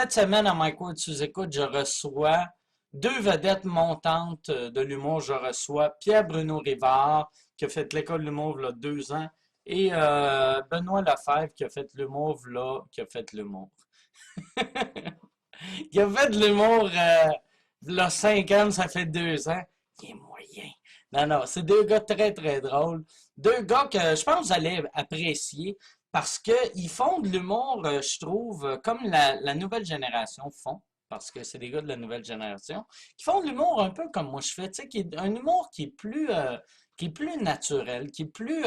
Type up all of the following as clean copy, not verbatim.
Cette semaine, à Mike Ward Sous-Écoute, je reçois deux vedettes montantes de l'humour. Je reçois Pierre-Bruno Rivard, qui a fait l'école de l'humour il y a 2 ans, et Benoît Lefebvre, qui a fait l'humour qui a fait l'humour. Il a fait de l'humour il y a 5 ans, ça fait 2 ans. Il est moyen. Non, non, c'est deux gars très, très drôles. Deux gars que je pense que vous allez apprécier parce qu'ils font de l'humour, je trouve, comme la nouvelle génération font, parce que c'est des gars de la nouvelle génération, qui font de l'humour un peu comme moi je fais, tu sais, qui est un humour qui est plus naturel, qui est plus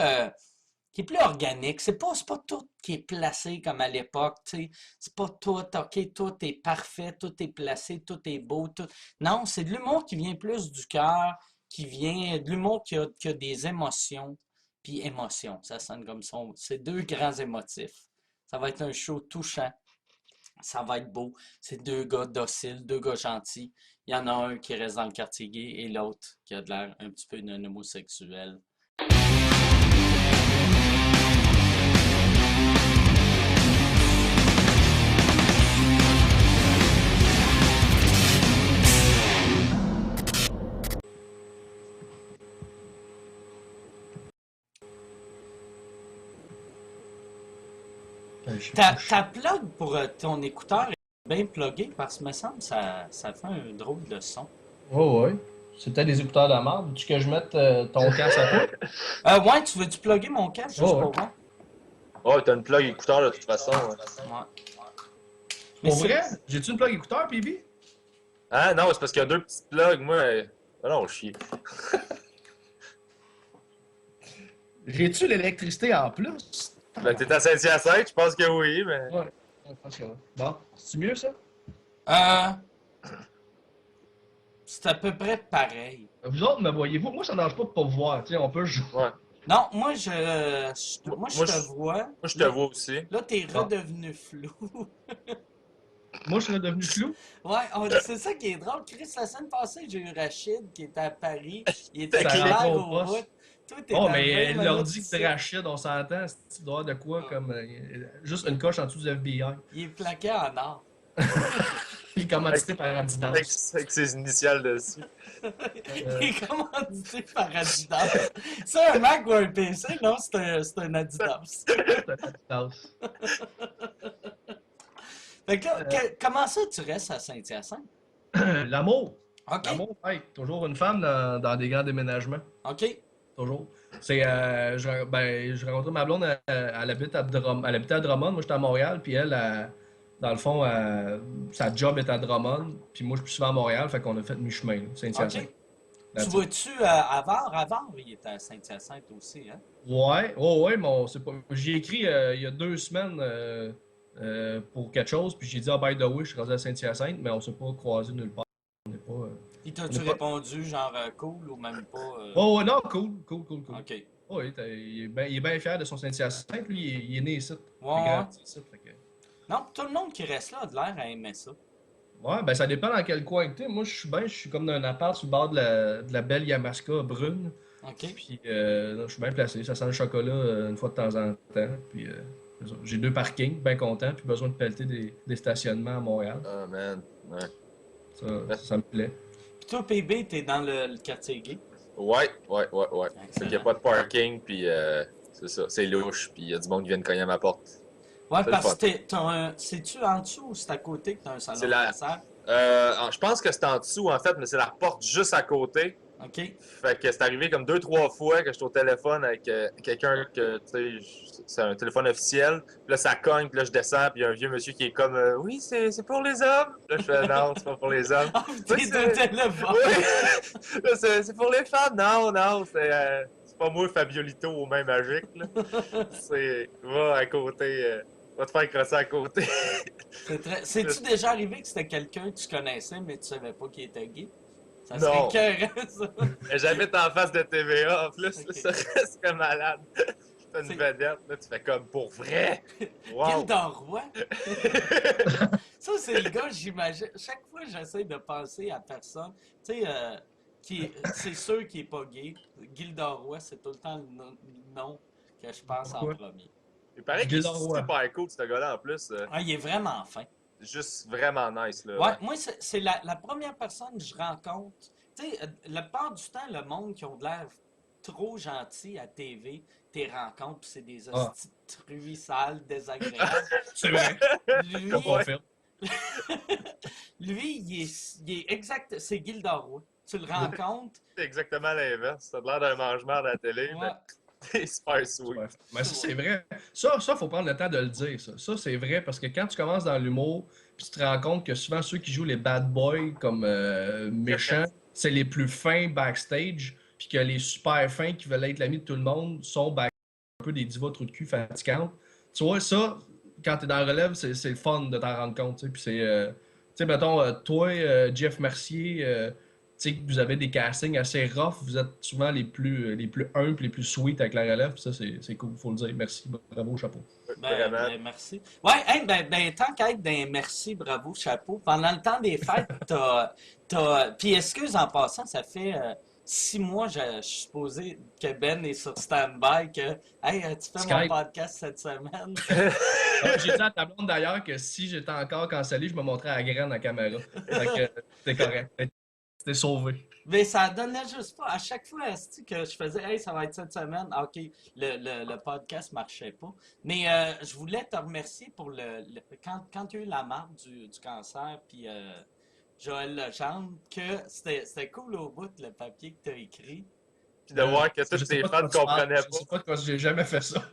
organique. C'est pas tout qui est placé comme à l'époque, tu sais. C'est pas tout, OK, tout est parfait, tout est placé, tout est beau, tout. Non, c'est de l'humour qui vient plus du cœur, qui vient de l'humour qui a des émotions. Puis émotions, ça sonne comme ça. C'est deux grands émotifs. Ça va être un show touchant. Ça va être beau. C'est deux gars dociles, deux gars gentils. Il y en a un qui reste dans le quartier gay et l'autre qui a de l'air un petit peu d'un homosexuel. Ta plug pour ton écouteur est bien plugué parce que me semble que ça fait un drôle de son. Oh ouais. C'est peut-être des écouteurs de merde. Veux-tu que je mette ton casque à toi? Ouais, tu veux-tu plugger mon casque juste Oh ouais. pour voir? Oh, t'as une plug écouteur de toute façon. Ouais. Mais Pour c'est. vrai? J'ai-tu une plug écouteur, PB? Ah non, c'est parce qu'il y a deux petites plugs. Moi, ah non, chier. J'ai-tu l'électricité en plus? Ben, t'es à Saint-Hyacinthe, je pense que oui, mais. Ouais. Je pense que oui. Bon, c'est mieux ça? Euh, c'est à peu près pareil. Vous autres, me voyez-vous? Moi, ça ne dérange pas de pas vous voir. Tu sais, on peut jouer. Ouais. Non, moi, je Moi, te vois. moi, je te Là, vois aussi. là, t'es Bon. redevenu flou. Moi, je serais devenu flou. Ouais, c'est ça qui est drôle. Chris, la semaine passée, j'ai eu Rachid qui était à Paris. Il était Ça clair rentre au au bout. poste. Toi, t'es Oh, à mais 20 minutes l'ordi ici. de Rachid, on s'entend. Tu dois avoir de quoi comme. Juste une coche en dessous du FBI. Il est plaqué en or. Puis commandité par Avec, Adidas. avec ses initiales dessus. Il est commandité par Adidas. C'est un Mac ou un PC? Non, c'est un Adidas. C'est un Adidas. Fait que là, comment ça tu restes à Saint-Hyacinthe? L'amour. OK, L'amour, ouais, toujours une femme dans des grands déménagements. OK. Toujours. C'est, je rencontrais ma blonde, elle habite à elle habitait à Drummond, moi j'étais à Montréal, puis dans le fond, sa job est à Drummond, puis moi je suis plus souvent à Montréal, fait qu'on a fait mi-chemin, là, Saint-Hyacinthe. OK. Tu That's it. vois-tu Avard? Avard, il est à Saint-Hyacinthe aussi, hein? Ouais, oh ouais, mais c'est pas. J'ai écrit il y a 2 semaines pour quelque chose, puis j'ai dit, ah, by the way, je suis rendu à Saint-Hyacinthe, mais on s'est pas croisé nulle part. On n'est pas. Il On t'a-tu n'est pas. répondu genre cool ou même pas? Oh ouais, non, cool, cool, cool, cool. OK. Oh, oui, il est bien fier de son Saint-Hyacinthe, lui, il est né ici. Ouais, Il est ouais. grandi ici, fait que. Non, tout le monde qui reste là a de l'air à aimer ça. Ouais, ben ça dépend dans quel coin que t'es. Moi, je suis comme dans un appart sur le bord de la belle Yamaska brune. OK. Puis, non, je suis bien placé. Ça sent le chocolat une fois de temps en temps. Puis, c'est ça. J'ai 2 parkings, bien content. Puis, besoin de pelleter des stationnements à Montréal. Oh man. Ouais. Ça me plaît. Puis toi, PB, t'es dans le quartier gay. Ouais. Fait qu'il n'y a Excellent. pas de parking, puis c'est ça. C'est louche, puis il y a du monde qui vient de cogner à ma porte. Ouais, C'est le parce fun. que c'est-tu en dessous ou c'est à côté que t'as un salon C'est de la. massage? Je pense que c'est en dessous, en fait, mais c'est la porte juste à côté. OK. Fait que c'est arrivé comme 2, 3 fois que j'étais au téléphone avec quelqu'un que, tu sais, c'est un téléphone officiel. Puis là, ça cogne, puis là, je descends, puis il y a un vieux monsieur qui est comme oui, c'est pour les hommes. Là, je fais non, c'est pas pour les hommes. Ah, Oui, t'es au téléphone! Oui! Là, c'est pour les femmes. Non, c'est pas moi, Fabiolito, au main magique, là. Va à côté, va te faire crosser à côté. C'est-tu déjà arrivé que c'était quelqu'un que tu connaissais, mais tu savais pas qu'il était gay? Ça serait Non. écœurant, ça. J'habite en face de TVA, en plus, Ok. ça serait malade. C'est une C'est vedette, là, tu fais comme pour vrai. Wow! Gildor Roy. Ça, c'est le gars, j'imagine. Chaque fois, j'essaie de penser à personne. Tu sais, c'est sûr qu'il est pas gay. Gildor Roy, c'est tout le temps le nom que je pense en Pourquoi? premier. Il paraît qu'il est Gilles Roy. super cool, ce gars-là, en plus. Ah, il est vraiment fin. juste vraiment nice, là. Ouais, moi, c'est la première personne que je rencontre. Tu sais, la plupart du temps, le monde qui ont de l'air trop gentil à TV, t'es rencontres, pis c'est des Ah, hosties de truies sales, désagréables. c'est vrai, Lui, je confirme. lui, il est exact. C'est Gilda Roy. Tu le rencontres. C'est exactement l'inverse. T'as l'air d'un mange-merde à la télé, mais Ouais, t'es super sweet. Ouais. Mais ça, c'est vrai. Ça, faut prendre le temps de le dire, ça. Ça, c'est vrai, parce que quand tu commences dans l'humour, puis tu te rends compte que souvent, ceux qui jouent les bad boys comme méchants, c'est les plus fins backstage, puis que les super fins qui veulent être l'ami de tout le monde sont un peu des divas trous de cul fatigantes. Tu vois, ça, quand t'es dans la relève, c'est le fun de t'en rendre compte, tu sais. Puis c'est... tu sais, mettons, toi, Jeff Mercier, tu sais, vous avez des castings assez rough, vous êtes souvent les plus humbles, les plus sweet avec la relève, puis ça, c'est cool, faut le dire. Merci, bravo, chapeau. Vraiment. merci. Ouais, hey, tant qu'à être d'un merci, bravo, chapeau. Pendant le temps des fêtes, puis excuse en passant, ça fait 6 mois, je suis supposé que Ben est sur stand-by, que hey, tu fais mon Skype. podcast cette semaine. J'ai dit à ta blonde d'ailleurs que si j'étais encore cancellé, je me montrais à la graine à la caméra. Fait que c'était correct. C'était sauvé. Mais ça donnait juste pas. À chaque fois esti, que je faisais, hey, ça va être cette semaine, ah, ok, le podcast marchait pas. Mais je voulais te remercier pour quand tu as eu la marque du cancer, puis Joël Legendre, que c'était cool au bout le papier que tu as écrit. Puis de voir que Je tous sais tes pas de fans quoi ne tu parles. comprenaient Je sais pas. pas de quoi j'ai jamais fait ça.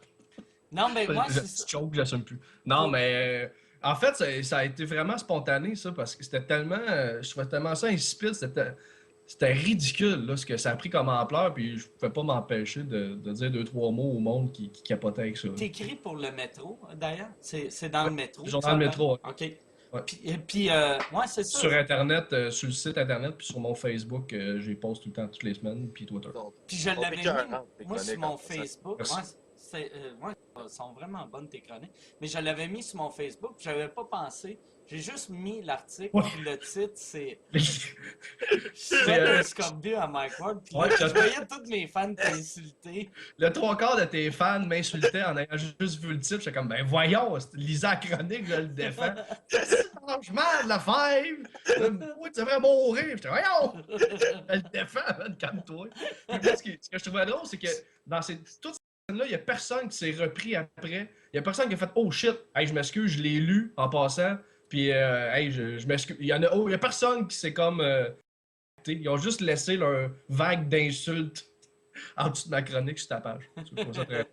Non, mais moi, c'est Petit ça. choke, j'assume plus. Non, Pour- mais en fait, ça a été vraiment spontané, ça, parce que c'était tellement. Je trouvais tellement ça insipide, c'était ridicule, là, ce que ça a pris comme ampleur, puis je pouvais pas m'empêcher de dire 2, 3 mots au monde qui capotait avec ça. T'écris pour le métro, d'ailleurs. C'est dans le métro. Le journal Métro, ouais. OK. Ouais. Puis ouais, c'est ça. Sur Internet, sur le site Internet, puis sur mon Facebook, j'y poste tout le temps, toutes les semaines, puis Twitter. Puis je Sont l'avais mis, écœurantes, tes moi, sur chroniques, mon en passant. Facebook. Merci. Ouais, elles sont vraiment bonnes, tes chroniques. Mais je l'avais mis sur mon Facebook, puis j'avais pas pensé. J'ai juste mis l'article, Ouais. puis le titre, c'est Ouais, Je fais un scorbut à Mike Ward, puis là, Ouais, je voyais tous mes fans t'insulter. le 3 quarts de tes fans m'insultaient en ayant juste vu le titre. J'étais comme, ben voyons, lisez la chronique, je le défends. Franchement, de la fève! Oui, tu devrais mourir! J'étais, voyons! Je le défends, man, calme-toi. Puis moi, ce que je trouvais drôle, c'est que dans toutes ces scènes-là, il n'y a personne qui s'est repris après. Il n'y a personne qui a fait, oh shit, hey, je m'excuse, je l'ai lu en passant. Puis, hey, je m'excuse. Il y a personne qui s'est comme. Ils ont juste laissé leur vague d'insultes en dessous de ma chronique sur ta page. Je trouve ça très.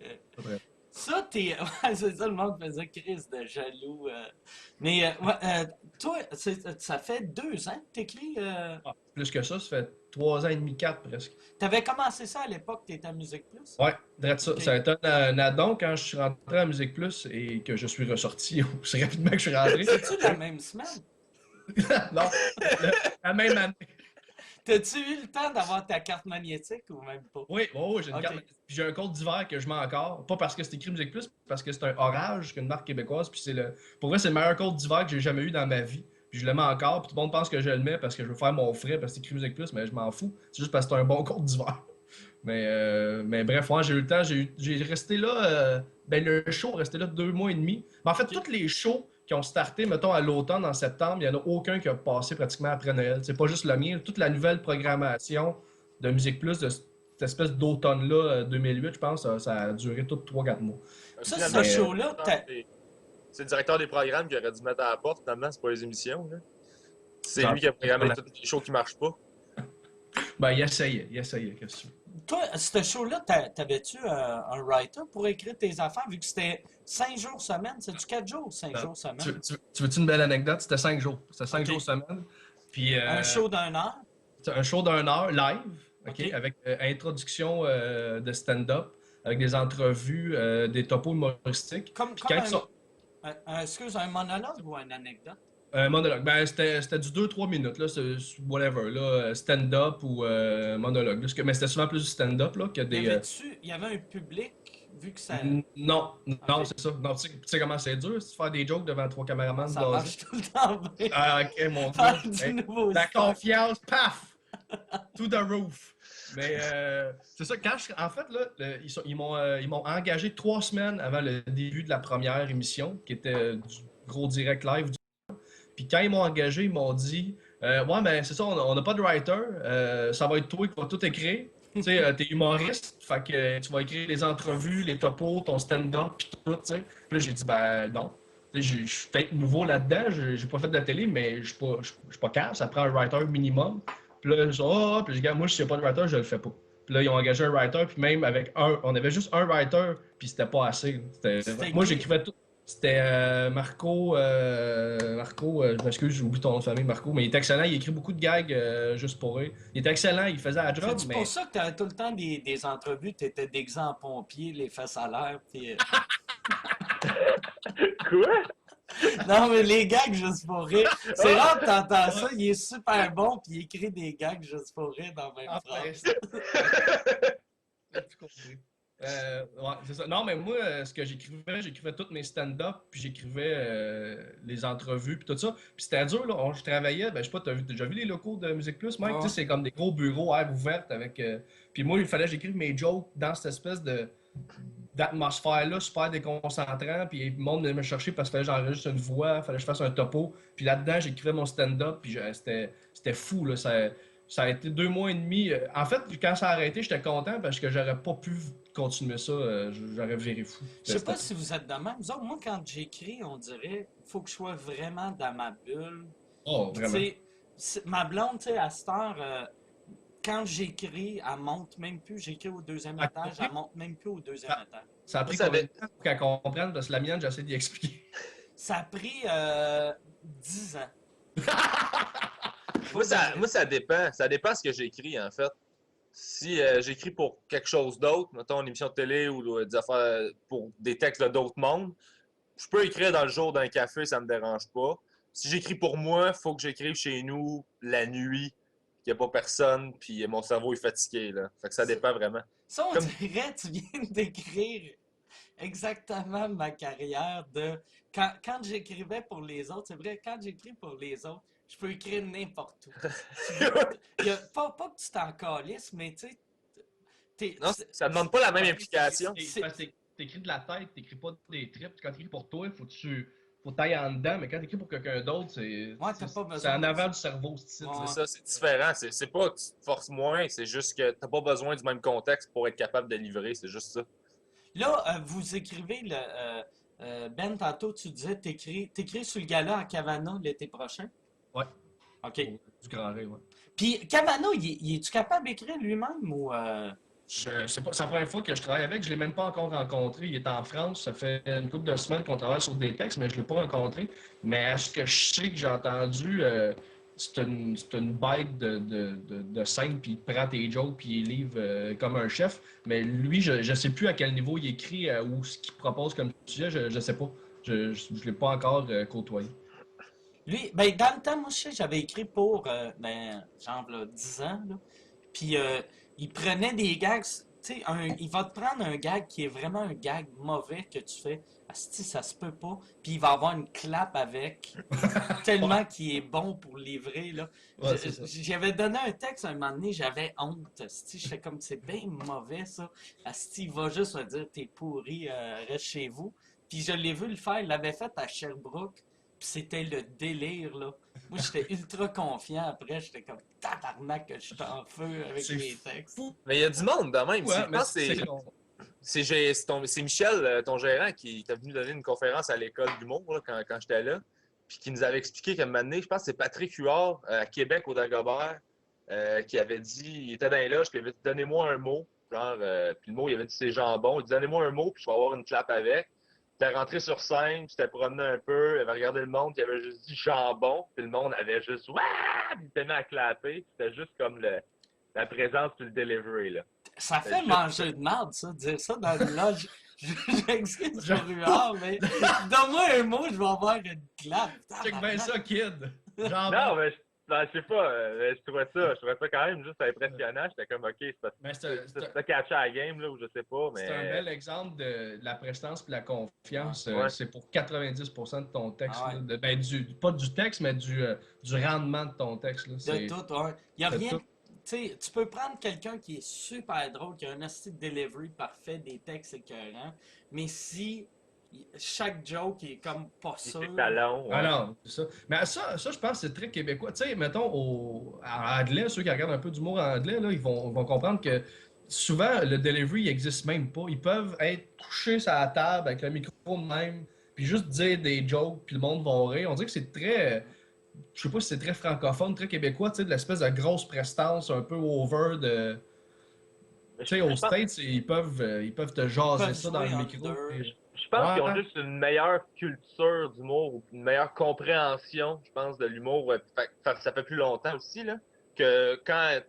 Ça, t'es. Ouais, c'est ça, le monde faisait crise de jaloux. Mais, ouais, toi, ça fait 2 ans que t'écris. Ah, plus que ça fait 3 ans et demi, 4 presque. T'avais commencé ça à l'époque, t'étais à Musique Plus? Ouais, direct ça. Ok. Ça a été un addon quand je suis rentré à Musique Plus et que je suis ressorti aussi rapidement que je suis rentré. C'est-tu la même semaine? Non, la même année. T'as-tu eu le temps d'avoir ta carte magnétique ou même pas? Oui, j'ai une Ok. carte. Puis j'ai un code d'hiver que je mets encore. Pas parce que c'est écrit Musique Plus, parce que c'est un Orage, qui est une marque québécoise. Puis pour vrai, c'est le meilleur code d'hiver que j'ai jamais eu dans ma vie. Puis je le mets encore. Puis tout le monde pense que je le mets parce que je veux faire mon frais parce que c'est écrit Musique Plus, mais je m'en fous. C'est juste parce que c'est un bon code d'hiver. Mais bref, ouais, j'ai eu le temps. J'ai resté là. Le show est resté là 2 mois et demi. Mais en fait, tous les shows qui ont starté, mettons, à l'automne, en septembre, il n'y en a aucun qui a passé pratiquement après Noël. C'est pas juste le mien. Toute la nouvelle programmation de Musique Plus, de cette espèce d'automne-là, 2008, je pense, ça a duré tout 3-4 mois. Ça, Finalement, ce show-là, c'est le directeur des programmes qui aurait dû mettre à la porte, finalement, c'est pas les émissions. Là. C'est Genre, lui qui a programmé voilà. tous les shows qui marchent pas. Ben, il essayait, qu'est-ce que tu veux. toi, ce show-là, t'avais-tu un writer pour écrire tes affaires, vu que c'était 5 jours semaine? C'est-tu 4 jours, 5 Non. jours semaine? Tu veux-tu une belle anecdote? C'était 5 jours. C'était 5 Ok. jours semaine. Puis, Un show d'1 heure? c'est un show d'1 heure live, Ok. avec introduction de stand-up, avec des entrevues, des topos humoristiques. Comme Puis quand ils sont- excuse, un monologue ou une anecdote? Un monologue. Ben, c'était du 2-3 minutes, là, whatever, là, stand-up ou monologue. Mais c'était souvent plus du stand-up là, que Y des. il y avait un public, vu que ça, Non, Ok. c'est ça. Non, tu sais comment c'est dur, c'est de faire des jokes devant 3 caméramans ça blasés. marche tout le temps bien. Ah, ok, mon Faire gars. du Hey, nouveau la stock. confiance, paf! To the roof. Mais c'est ça, en fait, là, ils m'ont engagé 3 semaines avant le début de la première émission, qui était du gros direct live. Puis quand ils m'ont engagé, ils m'ont dit ouais, mais c'est ça, on n'a pas de writer, ça va être toi qui vas tout écrire. Tu sais, t'es humoriste, fait que tu vas écrire les entrevues, les topos, ton stand-up, puis tout, tu sais. Puis là, j'ai dit ben non. Tu sais, je suis peut-être nouveau là-dedans, j'ai pas fait de la télé, mais je suis pas capable, ça prend un writer minimum. Puis là, ils dit puis je dis, moi, si j'ai pas de writer, je le fais pas. Puis là, ils ont engagé un writer, puis même avec on avait juste un writer, puis c'était pas assez. Moi, j'écrivais tout. C'était Marco, je m'excuse, j'ai oublié ton nom de famille, Marco, mais il est excellent, il écrit beaucoup de gags juste pour eux. Il était excellent, il faisait la job, C'est mais... pour ça que t'avais tout le temps des entrevues, t'étais déguisé en pompier, les fesses à l'air, puis... Quoi? Non, mais les gags juste pour rire. C'est rare que t'entends ça, Ouais. il est super bon, puis il écrit des gags juste pour rire dans la même Ah, phrase. J'ai tout compris. Ouais, c'est ça. Non, mais moi, ce que j'écrivais tous mes stand-up, puis j'écrivais les entrevues, puis tout ça. Puis c'était dur, là. Je travaillais, ben, je sais pas, t'as déjà vu les locaux de Musique Plus, Mike? Ouais. Tu sais, c'est comme des gros bureaux, air ouverte, avec... Puis moi, il fallait que j'écrive mes jokes dans cette espèce d'atmosphère-là, super déconcentrant, puis le monde venait me chercher parce qu'il fallait que j'enregistre une voix, il fallait que je fasse un topo. Puis là-dedans, j'écrivais mon stand-up, puis c'était fou, là. Ça a été 2 mois et demi. En fait, quand ça a arrêté, j'étais content parce que j'aurais pas pu continuer ça. J'aurais viré fou. Je sais pas si vous êtes de même. Vous autres, moi, quand j'écris, on dirait il faut que je sois vraiment dans ma bulle. Oh, Puis, vraiment. tu sais, ma blonde, tu sais, à cette heure, quand j'écris, elle monte même plus. J'écris au deuxième Ah, étage, elle monte même plus au deuxième étage. Ça a pris Ça combien de avait- temps pour qu'elle comprenne? Parce que la mienne, j'essaie d'y expliquer. Ça a pris 10 ans. Moi, ça dépend. Ça dépend ce que j'écris, en fait. Si j'écris pour quelque chose d'autre, mettons une émission de télé ou des affaires pour des textes de d'autres mondes, je peux écrire dans le jour d'un café, ça me dérange pas. Si j'écris pour moi, il faut que j'écrive chez nous la nuit, qu'il n'y a pas personne, puis mon cerveau est fatigué, là. Fait que ça dépend vraiment. Ça, on Comme- dirait, tu viens d'écrire exactement ma carrière de... Quand j'écrivais pour les autres, c'est vrai, quand j'écris pour les autres, je peux écrire n'importe où. Pas que tu t'en calisses, mais tu sais, Non, ça demande pas la même implication. Parce que t'écris de la tête, t'écris pas des trips. Quand t'écris pour toi, faut t'ailler en dedans, mais quand t'écris pour quelqu'un d'autre, Ouais, t'as pas besoin c'est en de avant ça. du cerveau, ce titre. Ouais. C'est ça, c'est différent. C'est pas que tu te forces moins, c'est juste que t'as pas besoin du même contexte pour être capable de livrer, c'est juste ça. Là, vous écrivez, Ben, tantôt, tu disais, t'écris sur le gala à Cavana l'été prochain? Ouais. OK. Du grand rire, ouais. Puis Cavana, il est-tu capable d'écrire lui-même ou... C'est pas, c'est la première fois que je travaille avec, je l'ai même pas encore rencontré. Il est en France, ça fait une couple de semaines qu'on travaille sur des textes, mais je l'ai pas rencontré. Mais à ce que je sais que j'ai entendu, c'est une bête de scène, puis il prend tes jokes, puis il livre comme un chef. Mais lui, je sais plus à quel niveau il écrit ou ce qu'il propose comme sujet, je sais pas. Je l'ai pas encore côtoyé. Lui, ben, dans le temps, moi, je sais, j'avais écrit pour, genre, là, 10 ans, là. Puis, il prenait des gags, tu sais, il va te prendre un gag qui est vraiment un gag mauvais que tu fais. Asti, ça se peut pas. Puis, il va avoir une clap avec, tellement qu'il est bon pour livrer, là. Ouais, c'est ça. J'avais donné un texte un moment donné, j'avais honte. Asti, j'étais comme, c'est bien mauvais, ça. Asti, il va juste me dire, t'es pourri, reste chez vous. Puis, je l'ai vu le faire, il l'avait fait à Sherbrooke. Puis c'était le délire, là. Moi, j'étais ultra confiant. Après, j'étais comme tabarnak que je suis en feu avec C'est mes textes. Mais il y a du monde de même. Ouais, Je mais pense que c'est Michel, ton gérant, qui était venu donner une conférence à l'école d'humour là, quand j'étais là. Puis qui nous avait expliqué qu'à un moment donné, je pense que c'est Patrick Huard à Québec, au Dagobert, qui avait dit, il était dans les loges, puis il avait dit donnez-moi un mot. Genre, puis le mot, il avait dit c'est jambon. Il dit donnez-moi un mot, puis je vais avoir une clap avec. T'es rentré sur scène, tu t'es promené un peu, il avait regardé le monde, il avait juste dit jambon, puis le monde avait juste Wouah! Puis il s'était mis à clapper, c'était juste comme la présence puis le delivery, là. Ça fait manger de merde, ça, dire ça dans le loge. J'excuse pour Ruard, mais donne-moi un mot, je vais avoir une clap. Check bien ça, kid! Non, mais je sais pas, je trouvais ça quand même juste impressionnant. J'étais comme, OK, c'est Mais pas catché à la game, là, ou je sais pas, mais... C'est un bel exemple de la prestance et de la confiance. Ouais. C'est pour 90% de ton texte. Ah ouais. Là, ben, pas du texte, mais du rendement de ton texte. Là. De tout, ouais. Il y a de rien. tout. Tu sais, tu peux prendre quelqu'un qui est super drôle, qui a un style de delivery parfait, des textes écœurants, mais si chaque joke est comme pas Il sûr. fait talon. Ah Ouais. non, c'est ça. Mais ça, je pense que c'est très québécois. Tu sais, mettons, en anglais, ceux qui regardent un peu d'humour en anglais, là, ils vont comprendre que souvent, le delivery, il existe même pas. Ils peuvent être couchés sur la table avec le micro de même, puis juste dire des jokes, puis le monde va rire. On dirait que c'est très, je sais pas si c'est très francophone, très québécois, tu sais, de l'espèce de grosse prestance un peu over de... Mais Tu sais, aux States, ils peuvent te Ils jaser peuvent ça dans jouer le micro. under. puis- je pense qu'ils ont Ouais. juste une meilleure culture d'humour ou une meilleure compréhension, je pense, de l'humour. Ça fait plus longtemps aussi, là, que quand,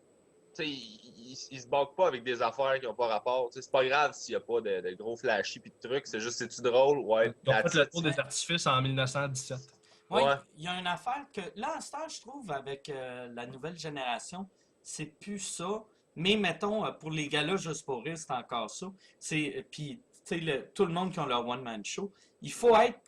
tu sais, ils se battent pas avec des affaires qui ont pas rapport. Tu sais, c'est pas grave s'il y a pas de gros flashy pis de trucs, c'est juste, c'est-tu drôle? Ouais, Ils ont fait that's le it. tour des artifices en 1917. Oui, Ouais. il y a une affaire que, là, en ce temps, je trouve, avec la nouvelle génération, c'est plus ça. Mais mettons, pour les gars-là, juste pour rire, c'est encore ça. Puis, tu sais, tout le monde qui a leur one-man show, il faut être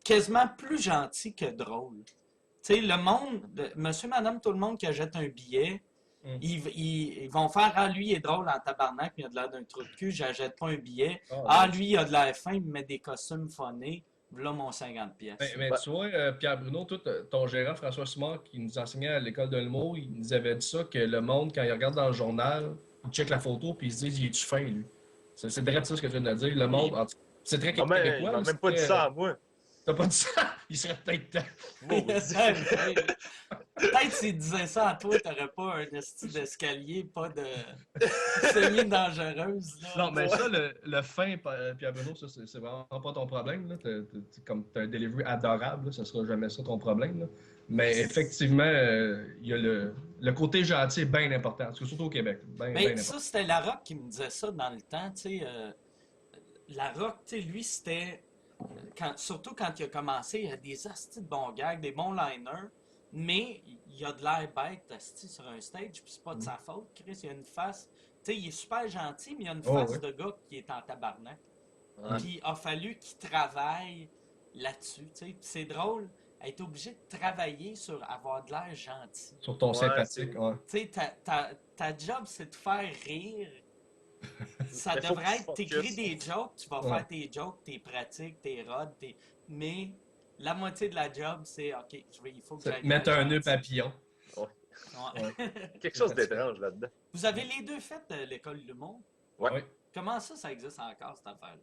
quasiment plus gentil que drôle. Tu sais, le monde, monsieur, madame, tout le monde qui achète un billet, Mm. ils vont faire Ah, lui, il est drôle en tabarnak, mais il a de l'air d'un trou de cul, j'achète pas un billet. Ah, Ah, ouais. lui, il a de l'air fin, il me met des costumes phonés. Voilà mon 50 Mais, pièces. mais Ouais. tu vois, Pierre Bruno, toi, ton gérant François Simard, qui nous enseignait à l'école de l'humour, il nous avait dit ça, que le monde, quand il regarde dans le journal, il check la photo puis il se dit, il est-tu fin, lui? C'est direct ça ce que tu viens de dire. Le monde, c'est très Il québécois. m'a mais même pas c'est dit très- ça à moi. T'as pas dit ça? Il serait peut-être temps. Maudit. Peut-être s'il disait ça à toi, t'aurais pas un esti d'escalier, pas de semi-dangereuse. Là. Non, mais Ouais. ça, le fin, Pierre Bruno, ça, c'est vraiment pas ton problème. Là. Comme t'as un delivery adorable, là, ça sera jamais ça ton problème. Là. Mais effectivement, il y a le côté gentil est bien important, parce que surtout au Québec. Bien Mais important. ça, c'était Larocque qui me disait ça dans le temps. Tu sais, Larocque, tu sais, lui, c'était. Surtout quand il a commencé, il y a des astis de bons gags, des bons liners, mais il a de l'air bête asti sur un stage, puis c'est pas de sa faute, Chris. Il a une face. Tu sais, il est super gentil, mais il a une Oh, face ouais. de gars qui est en tabarnak. Ouais. Puis il a fallu qu'il travaille là-dessus. Tu sais. Puis c'est drôle, être obligé de travailler sur avoir de l'air gentil. Sur ton Ouais, sympathique. c'est- Ouais. Tu sais, ta job, c'est de faire rire. Ça Mais faut devrait que tu être, t'écris focuses. des jokes, tu vas Ouais. faire tes jokes, tes pratiques, tes rods, mais la moitié de la job, c'est OK, il faut que j'aille. Mettre un nœud papillon. Ouais. Quelque chose d'étrange là-dedans. Vous avez les deux fait l'école de l'humour? Ouais. Ouais. Comment ça existe encore, cette affaire-là?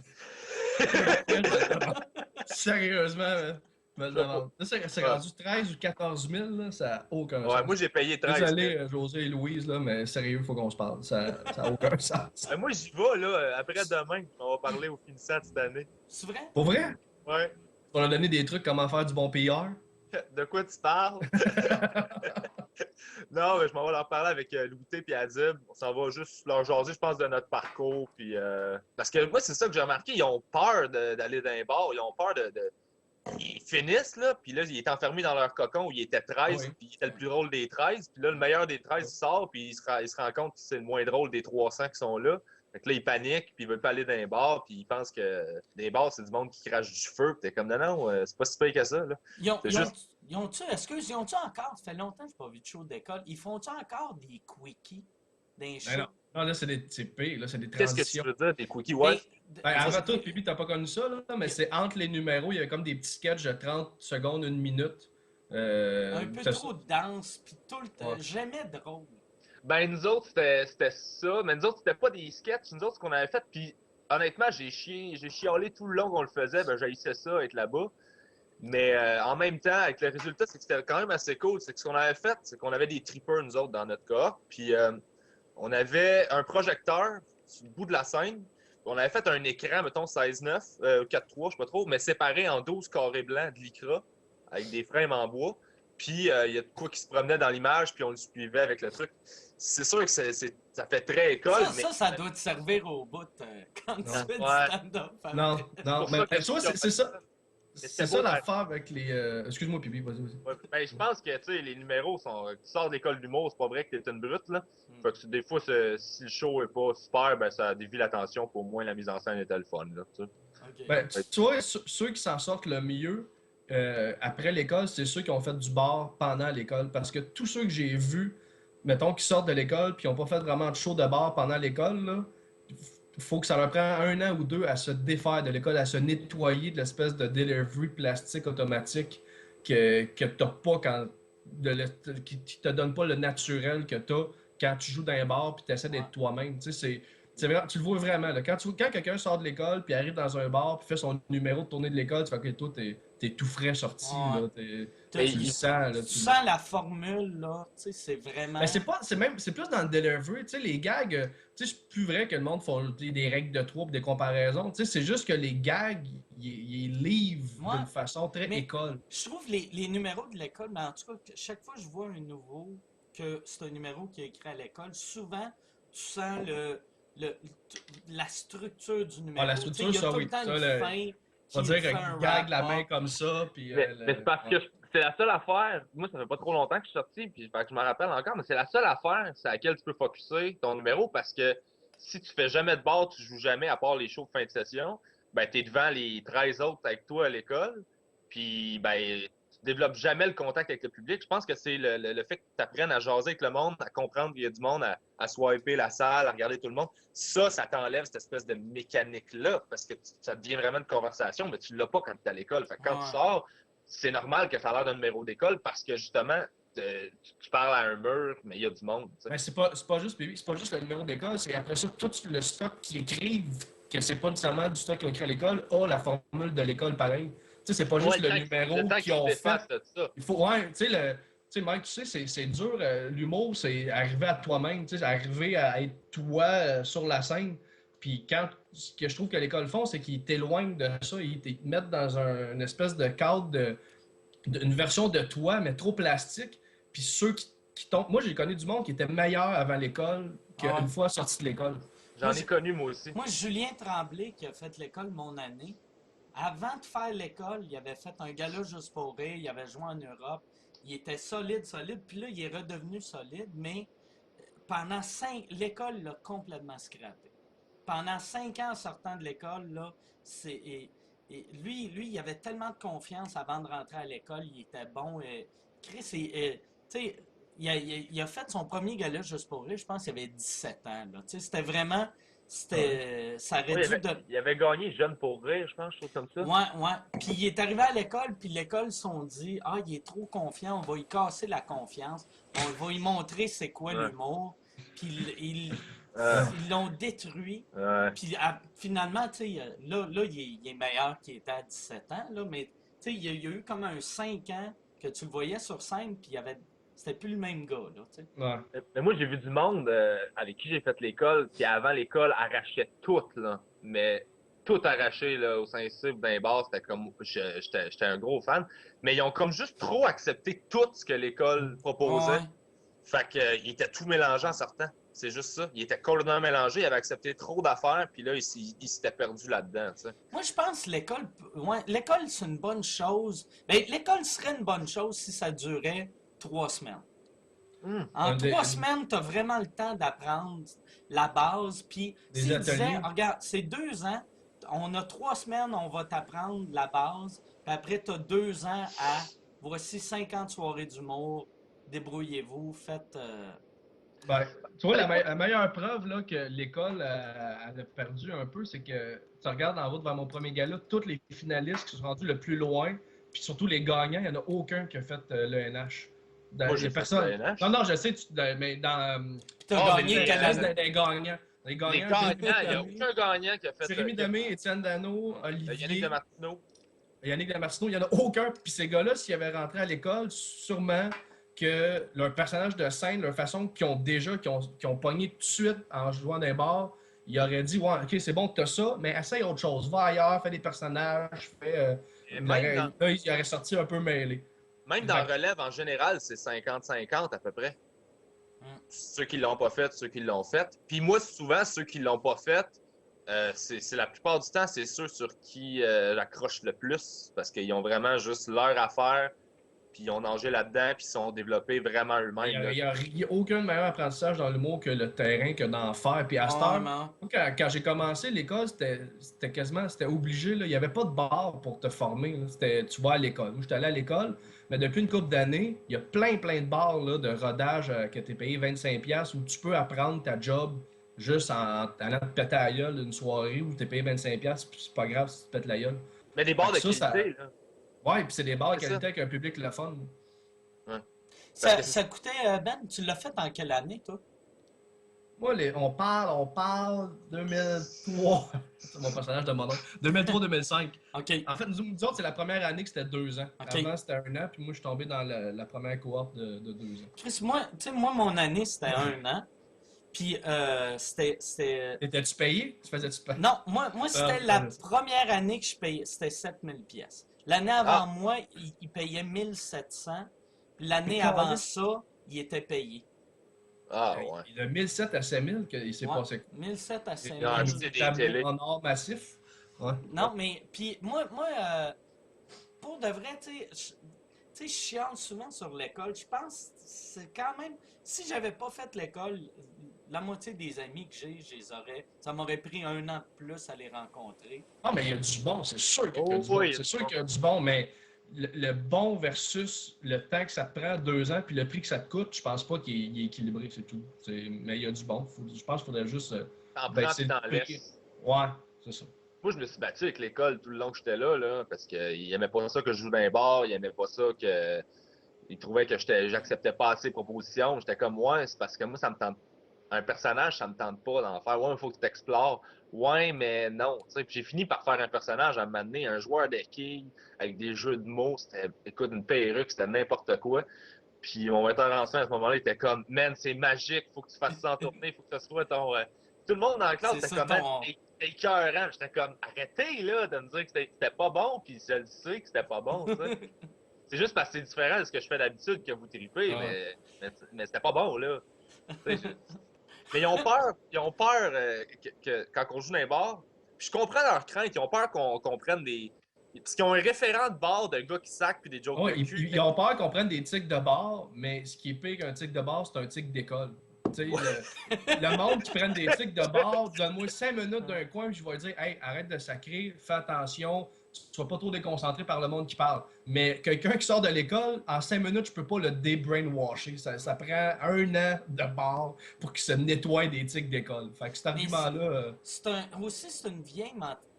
Sérieusement, man. Je me le demande. Là, c'est Ouais. rendu 13 ou 14 000, là, ça n'a aucun Ouais, sens. moi j'ai payé 13. Désolé, José et Louise, là, mais sérieux, il faut qu'on se parle. Ça n'a aucun sens. Moi j'y vais là, après demain, on va parler au finissant de cette année. C'est vrai? Pour vrai? Ouais. On a donné des trucs comment faire du bon PR. De quoi tu parles? Non, mais je m'en vais leur parler avec Louté et Adib. On s'en va juste leur jaser, je pense, de notre parcours. Puis, parce que moi, c'est ça que j'ai remarqué. Ils ont peur d'aller dans les bars. Ils ont peur Ils finissent, là. Puis là, ils étaient enfermés dans leur cocon où ils étaient 13. Oui. Puis il était le plus drôle des 13. Puis là, le meilleur des 13, il sort. Puis il se rend compte que c'est le moins drôle des 300 qui sont là. Fait que là, ils paniquent. Puis ils veulent pas aller dans les bars. Puis ils pensent que les bars, c'est du monde qui crache du feu. Puis t'es comme, non, c'est pas si pire que ça, là. C'est juste- Ils ont-tu encore, ça fait longtemps que je n'ai pas vu de show d'école, ils font-tu encore des quickies d'un show? Ben non. Non, là, c'est pire. Là, c'est des Qu'est-ce que tu transitions. veux dire, des cookies? Ouais. Ben, Ça, avant c'est- tout, Pipi, t'as pas connu ça, là, mais c'est entre les numéros, il y avait comme des petits sketchs de 30 secondes, une minute. un peu c'est trop de danse, puis tout le temps, Ouais. jamais drôle. Ben, nous autres, c'était ça. Mais nous autres, c'était pas des sketchs. Nous autres, ce qu'on avait fait, puis honnêtement, j'ai chialé tout le long qu'on le faisait. Ben, j'haïssais ça, être là-bas. Mais en même temps, avec le résultat, c'est que c'était quand même assez cool. C'est que ce qu'on avait fait, c'est qu'on avait des trippers, nous autres, dans notre cohorte. Puis on avait un projecteur sur le bout de la scène. On avait fait un écran, mettons, 16:9, 4:3, je sais pas trop, mais séparé en 12 carrés blancs de lycra, avec des frames en bois. Puis il y a de quoi qui se promenait dans l'image, puis on le suivait avec le truc. C'est sûr que ça fait très école, mais... Ça doit te servir au bout quand tu fais du Ouais. stand-up. Non, non, pour mais ça que tu vois, c'est ça. C'est beau, ça l'affaire avec les. Excuse-moi, Pipi, vas-y. Ouais, ben, je pense que tu sais, les numéros sont. Tu sors de l'école d'humour, c'est pas vrai que t'es une brute, là. Fait que des fois, si le show est pas super, ben ça dévie l'attention, pour moins la mise en scène était le fun, là. Tu sais. Ok. Ben, tu vois, ceux qui s'en sortent le mieux après l'école, c'est ceux qui ont fait du bar pendant l'école. Parce que tous ceux que j'ai vus, mettons, qui sortent de l'école puis qui n'ont pas fait vraiment de show de bar pendant l'école, là, faut que ça leur prend 1 an ou 2 à se défaire de l'école, à se nettoyer de l'espèce de delivery plastique automatique que t'as pas qui te donne pas le naturel que t'as quand tu joues dans un bar puis t'essaies d'être toi-même. Tu sais, tu le vois vraiment. Là. Quand quelqu'un sort de l'école puis arrive dans un bar puis fait son numéro de tournée de l'école, tu fais que toi, t'es tout frais sorti. Ouais. Là, Tu, tu le sens. Là, tu sens la formule, là. Tu sais, c'est vraiment. Mais c'est plus dans le delivery, tu sais, les gags, tu sais, c'est plus vrai que le monde font des règles de trois pis des comparaisons, tu sais, c'est juste que les gags, ils livrent Ouais. d'une façon très Mais école. je trouve les numéros de l'école, mais en tout cas, chaque fois que je vois un nouveau, que c'est un numéro qui est écrit à l'école, souvent, tu sens la structure du numéro. La Tu sais, structure, il y a ça, tout oui. le temps Ça, une fin on va qui dire fait un qu'il gague la main wrap-up. comme ça, puis Mais c'est parce que c'est la seule affaire. Moi, ça fait pas trop longtemps que je suis sorti, puis fait que je m'en rappelle encore, mais c'est la seule affaire sur laquelle tu peux focusser ton numéro parce que si tu fais jamais de bord, tu joues jamais à part les shows de fin de session, ben t'es devant les 13 autres avec toi à l'école, puis ben tu développes jamais le contact avec le public. Je pense que c'est le fait que tu apprennes à jaser avec le monde, à comprendre qu'il y a du monde, à swiper la salle, à regarder tout le monde. Ça t'enlève cette espèce de mécanique-là parce que ça devient vraiment une conversation, mais tu l'as pas quand tu es à l'école. Fait que quand tu Ouais. sors, c'est normal que ça a l'air d'un numéro d'école parce que justement, tu parles à un mur, mais il y a du monde. Tu sais. Mais c'est pas juste, baby, c'est pas juste le numéro d'école, c'est après ça, tout le stock qu'ils écrivent, que c'est pas nécessairement du stock qu'ils ont écrit à l'école, a la formule de l'école pareil. Tu sais, c'est pas juste le numéro temps qu'ils ont se fait. défassent de ça. Il faut, ouais, tu sais, Mike, tu sais, c'est dur. L'humour, c'est arriver à toi-même, tu sais, arriver à être toi sur la scène. Puis ce que je trouve que l'école font, c'est qu'ils t'éloignent de ça, ils te mettent dans une espèce de cadre une version de toi, mais trop plastique. Puis ceux qui tombent. Moi, j'ai connu du monde qui était meilleur avant l'école qu'une fois sorti de l'école. J'en ai connu, moi aussi. Moi, Julien Tremblay, qui a fait l'école mon année, avant de faire l'école, il avait fait un gala juste pour rire, il avait joué en Europe, il était solide, puis là, il est redevenu solide, mais pendant 5, l'école l'a complètement scrappé. Pendant 5 ans, en sortant de l'école, là, lui, il avait tellement de confiance avant de rentrer à l'école, il était bon. Chris, tu sais, il a fait son premier gala juste pour rire, je pense qu'il avait 17 ans. Là. C'était vraiment, ça aurait dû il avait gagné Jeune pour rire, je pense, chose comme ça. Ouais. Puis il est arrivé à l'école, puis l'école se sont dit, ah, il est trop confiant, on va lui casser la confiance, on va lui montrer c'est quoi l'humour. Puis ils l'ont détruit. Puis finalement, tu sais, là il est meilleur qu'il était à 17 ans, là, mais tu sais, il y a eu comme un 5 ans que tu le voyais sur scène, puis c'était plus le même gars, là, tu sais. Ouais. Mais moi, j'ai vu du monde avec qui j'ai fait l'école, qui avant l'école arrachait tout, là. Mais tout arraché, là, au Saint-Cyr, d'un bar, c'était comme, j'étais un gros fan. Mais ils ont comme juste trop accepté tout ce que l'école proposait. Ouais. Fait qu'il était tout mélangé en sortant. C'est juste ça. Il était complètement mélangé, il avait accepté trop d'affaires, puis là, il s'était perdu là-dedans, tu sais. Moi, je pense que l'école, c'est une bonne chose. Ben, l'école serait une bonne chose si ça durait 3 semaines. En 3 semaines, tu as vraiment le temps d'apprendre la base. Puis, s'il disait, regarde, c'est 2 ans, on a 3 semaines, on va t'apprendre la base. Puis après, tu as 2 ans à, voici 50 soirées d'humour, débrouillez-vous, faites... Ben, tu vois, la meilleure preuve là, que l'école a perdu un peu, c'est que tu regardes en route vers mon premier gala, tous les finalistes qui sont rendus le plus loin, puis surtout les gagnants, il n'y en a aucun qui a fait l'ENH. Moi, j'ai fait l'ENH. Non, je sais, mais dans. Tu as gagné quel reste des gagnants. Les gagnants, il n'y a aucun gagnant qui a fait. C'est Rémi Demé, Étienne Dano, Olivier. Yannick Damartino. Yannick Damartino, il n'y en a aucun. Puis ces gars-là, s'ils avaient rentré à l'école, sûrement que leur personnage de scène, leur façon qu'ils ont pogné tout de suite en jouant d'un bar, ils auraient dit, ouais, ok, c'est bon que t'as ça, mais essaye autre chose. Va ailleurs, fais des personnages, fais. Là, il aurait sorti un peu mêlé. Même dans Relève, en général, c'est 50-50 à peu près. Ceux qui l'ont pas fait, ceux qui l'ont fait. Puis moi, souvent, ceux qui l'ont pas fait, c'est la plupart du temps, c'est ceux sur qui j'accroche le plus parce qu'ils ont vraiment juste leur affaire, puis ils ont nagé là-dedans, puis ils sont développés vraiment eux-mêmes. Il n'y a aucun meilleur apprentissage dans l'humour que le terrain, que d'en faire. Puis à cette heure, quand j'ai commencé l'école, c'était obligé. Là. Il n'y avait pas de bar pour te former. Tu vas à l'école. Moi, j'étais allé à l'école, mais depuis une couple d'années, il y a plein de bars là, de rodage que tu es payé 25$ où tu peux apprendre ta job juste en allant te péter la gueule d'une soirée où t'es payé 25$, puis c'est pas grave si tu te pètes la gueule. Mais des bars de Fait que qualité, là. Ouais, puis c'est des bars de C'est ça. qualité avec un public le fun. Ouais. Parce que Ça coûtait, Ben, tu l'as fait en quelle année, toi? Moi, on parle 2003. C'est mon personnage de mon oncle. 2003-2005. OK, En fait, nous autres, c'est la première année que c'était 2 ans. OK. Avant, c'était 1 an, puis moi, je suis tombé dans la première cohorte de 2 ans. Chris, moi, tu sais, moi, mon année, c'était 1 an. Puis, c'était... T'étais-tu payé? Tu faisais-tu payer? Non, moi c'était la première année que je payais, c'était 7000 pièces. L'année avant moi, il payait 1700. L'année avant ça, il était payé. Ah, ouais. Il a 1007 à 5000 qu'il s'est Ouais, passé. 1700 à Il a 5000. acheté des télés. En or massif. Ouais. Non, mais, puis moi pour de vrai, tu sais, je chiale souvent sur l'école. Je pense que c'est quand même, si j'avais pas fait l'école, la moitié des amis que j'ai, je les aurais, ça m'aurait pris 1 an de plus à les rencontrer. Ah, mais il y a du bon, c'est sûr qu'il y a du oui, bon. C'est sûr qu'il y a du bon, mais le bon versus le temps que ça te prend, 2 ans, puis le prix que ça te coûte, je pense pas qu'il est équilibré, c'est tout. Mais il y a du bon. Je pense qu'il faudrait juste T'en prends baisser puis le t'en prix. laisses. Ouais, c'est ça. Moi, je me suis battu avec l'école tout le long que j'étais là, parce qu'il aimait pas ça que je joue dans les bars, il aimait pas ça que. Il trouvait que j'acceptais pas assez les propositions. J'étais comme, ouais, c'est parce que moi, ça me tente. Un personnage, ça me tente pas d'en faire. Ouais, il faut que tu t'explores. Ouais, mais non. Puis j'ai fini par faire un personnage à m'amener, un joueur de quilles avec des jeux de mots. C'était, écoute, une perruque, c'était n'importe quoi. Puis mon metteur en scène à ce moment-là, il était comme, man, c'est magique, faut que tu fasses ça en tournée, faut que ce soit ton. Tout le monde dans la classe C'est était ça, comme, man, ton... c'est écœurant. J'étais comme, arrêtez là de me dire que c'était pas bon, puis je le sais que c'était pas bon, tu sais. C'est juste parce que c'est différent de ce que je fais d'habitude que vous tripez, mais c'était pas bon, là. Mais ils ont peur que quand on joue dans les bars, puis je comprends leur crainte, ils ont peur qu'on prenne des. Parce qu'ils ont un référent de bar de gars qui sacent puis des jokes Ouais, de cul. ils ont peur qu'on prenne des tics de bar, mais ce qui est pire qu'un tic de bar, c'est un tic d'école. Tu sais, le monde qui prenne des tics de bar, donne-moi 5 minutes d'un coin, puis je vais dire, hey, arrête de sacrer, fais attention, tu sois pas trop déconcentré par le monde qui parle. Mais quelqu'un qui sort de l'école, en 5 minutes, je peux pas le débrainwasher. Ça prend 1 an de bar pour qu'il se nettoie des tics d'école. Fait que cet argument-là. Aussi, c'est une vieille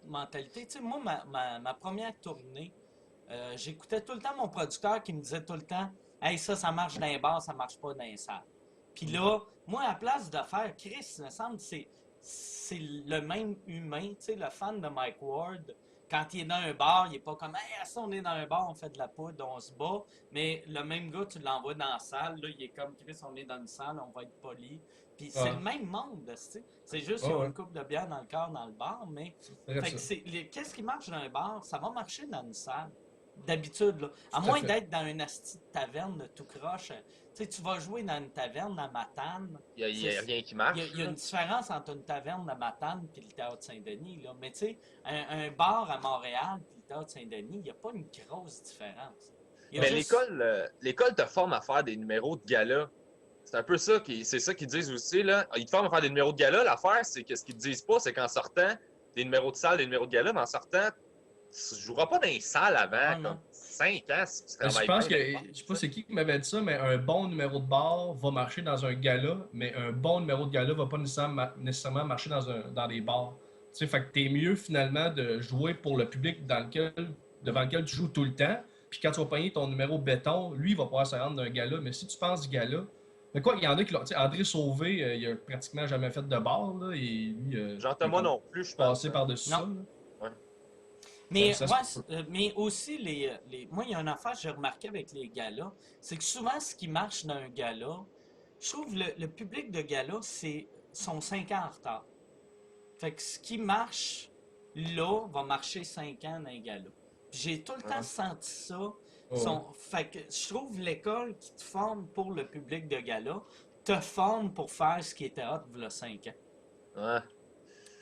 mentalité. Tu sais, moi, ma première tournée, j'écoutais tout le temps mon producteur qui me disait tout le temps, hey, ça marche dans les bars, ça marche pas dans les salles. Puis là, moi, à place de faire Chris, il me semble que c'est le même humain, tu sais, le fan de Mike Ward. Quand il est dans un bar, il est pas comme, hey, ça, on est dans un bar, on fait de la poudre, on se bat. Mais le même gars, tu l'envoies dans la salle, là, il est comme Chris, on est dans une salle, on va être poli. Puis c'est le même monde, tu sais. C'est juste qu'il y a une coupe de bière dans le corps dans le bar, mais. Fait que qu'est-ce qui marche dans un bar, ça va marcher dans une salle. D'habitude, là. À moins d'être dans une asti de taverne de tout croche. Tu sais, tu vas jouer dans une taverne à Matane. Il y a rien qui marche. Il y a une différence entre une taverne de Matane et le Théâtre Saint-Denis, là. Mais tu sais, un bar à Montréal et le Théâtre Saint-Denis, il n'y a pas une grosse différence. Mais l'école te forme à faire des numéros de gala. C'est un peu ça c'est ça qu'ils disent aussi, là. Ils te forment à faire des numéros de gala. L'affaire, c'est que ce qu'ils te disent pas, c'est qu'en sortant, des numéros de salle, des numéros de gala, mais en sortant, tu ne joueras pas dans les salles avant, comme 5 ans, si tu travailles je pense bien. que, je sais pas c'est qui m'avait dit ça, mais un bon numéro de bar va marcher dans un gala, mais un bon numéro de gala va pas nécessairement marcher dans des bars. Tu sais, fait que t'es mieux finalement de jouer pour le public devant lequel tu joues tout le temps. Puis quand tu vas pogner ton numéro béton, lui, il va pouvoir se rendre d'un gala. Mais si tu penses du gala, mais quoi, il y en a qui l'ont. Tu sais, André Sauvé, il a pratiquement jamais fait de bar, là, et lui, Jean-Thomas non plus, je pense. Passé par-dessus ça. Là. Mais, mais aussi, moi, il y a une affaire que j'ai remarqué avec les galas, c'est que souvent, ce qui marche dans un gala, je trouve le public de gala, sont 5 ans en retard. Fait que ce qui marche là, va marcher 5 ans dans un gala. J'ai tout le temps senti ça. Fait que je trouve l'école qui te forme pour le public de gala te forme pour faire ce qui était hot il y a 5 ans. Ouais.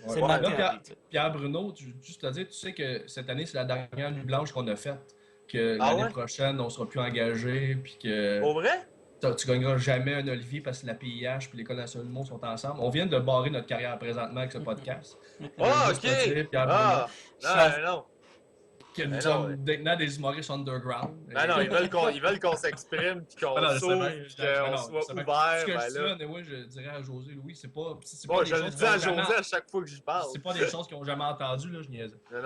C'est ma théorie. Pierre Bruno, juste te dire, tu sais que cette année, c'est la dernière nuit blanche qu'on a faite. Que l'année prochaine, on ne sera plus engagé. Puis que. Pour vrai? Tu gagneras jamais un Olivier parce que la PIH et l'École nationale du monde sont ensemble. On vient de barrer notre carrière présentement avec ce podcast. Ah, ok! Dire, Pierre non. Que Mais nous non, sommes maintenant des humoristes underground. Ben non, ils veulent qu'on s'exprime, puis qu'on Ben non, je sais s'ouvre, bien, puis ben qu'on non, je soit sais bien. Ce ouvert, que je ben dis là. là, mais moi, je dirais à José, Louis, c'est pas Bon, des je le choses dis qu'ils à ont jamais, José à chaque fois que j'y parle. c'est pas des choses qu'ils ont jamais entendues, là, je niaise. Non,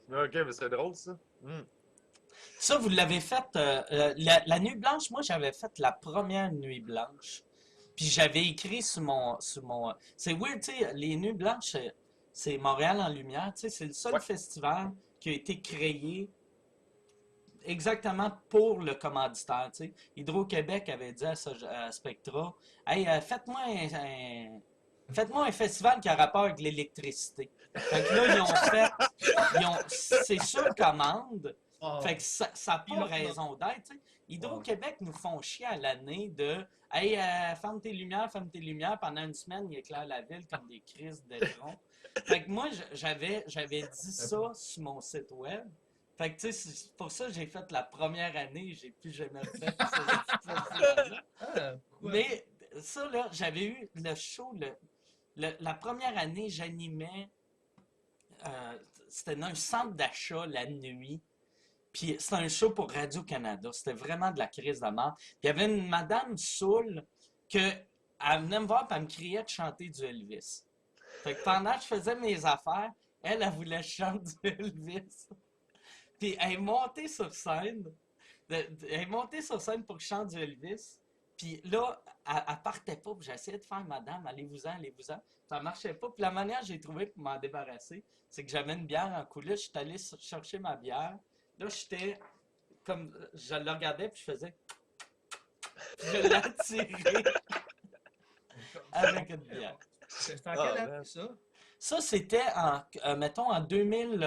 non. Ok, mais c'est drôle, ça. Ça, vous l'avez fait, la nuit blanche, moi, j'avais fait la première nuit blanche. Puis j'avais écrit c'est weird, tu sais, les nuits blanches, c'est Montréal en lumière, tu sais, c'est le seul Ouais. festival qui a été créé exactement pour le commanditaire, tu sais. Hydro-Québec avait dit à Spectra, hey, faites-moi un festival qui a rapport avec l'électricité. Fait que là, c'est sur commande. Oh. Fait que ça n'a pas raison d'être, tu sais. Hydro-Québec nous font chier à l'année de hey, ferme tes lumières, pendant une semaine, ils éclairent la ville comme des crises d'étron. Fait que moi, j'avais dit ça sur mon site web. Fait que, tu sais, c'est pour ça que j'ai fait la première année, j'ai plus jamais refait ce festival-là. Ah, pourquoi? Mais ça, là, j'avais eu le show, la première année, j'animais, c'était dans un centre d'achat la nuit. Puis c'était un show pour Radio-Canada. C'était vraiment de la crise de mort. Puis il y avait une madame saoule elle venait me voir et elle me criait de chanter du Elvis. Fait que pendant que je faisais mes affaires, elle voulait chanter du Elvis. Puis elle est montée sur scène. Elle est montée sur scène pour que je chante du Elvis. Puis là, elle partait pas. Puis j'essayais de faire madame, allez-vous-en, allez-vous-en. Ça marchait pas. Puis la manière que j'ai trouvé pour m'en débarrasser, c'est que j'avais une bière en coulisses. Je suis allé chercher ma bière. Là, j'étais comme. Je le regardais, puis je faisais. Puis je l'attirais avec une bière. C'était en quelle année, ça? Ça, c'était mettons, en 2000.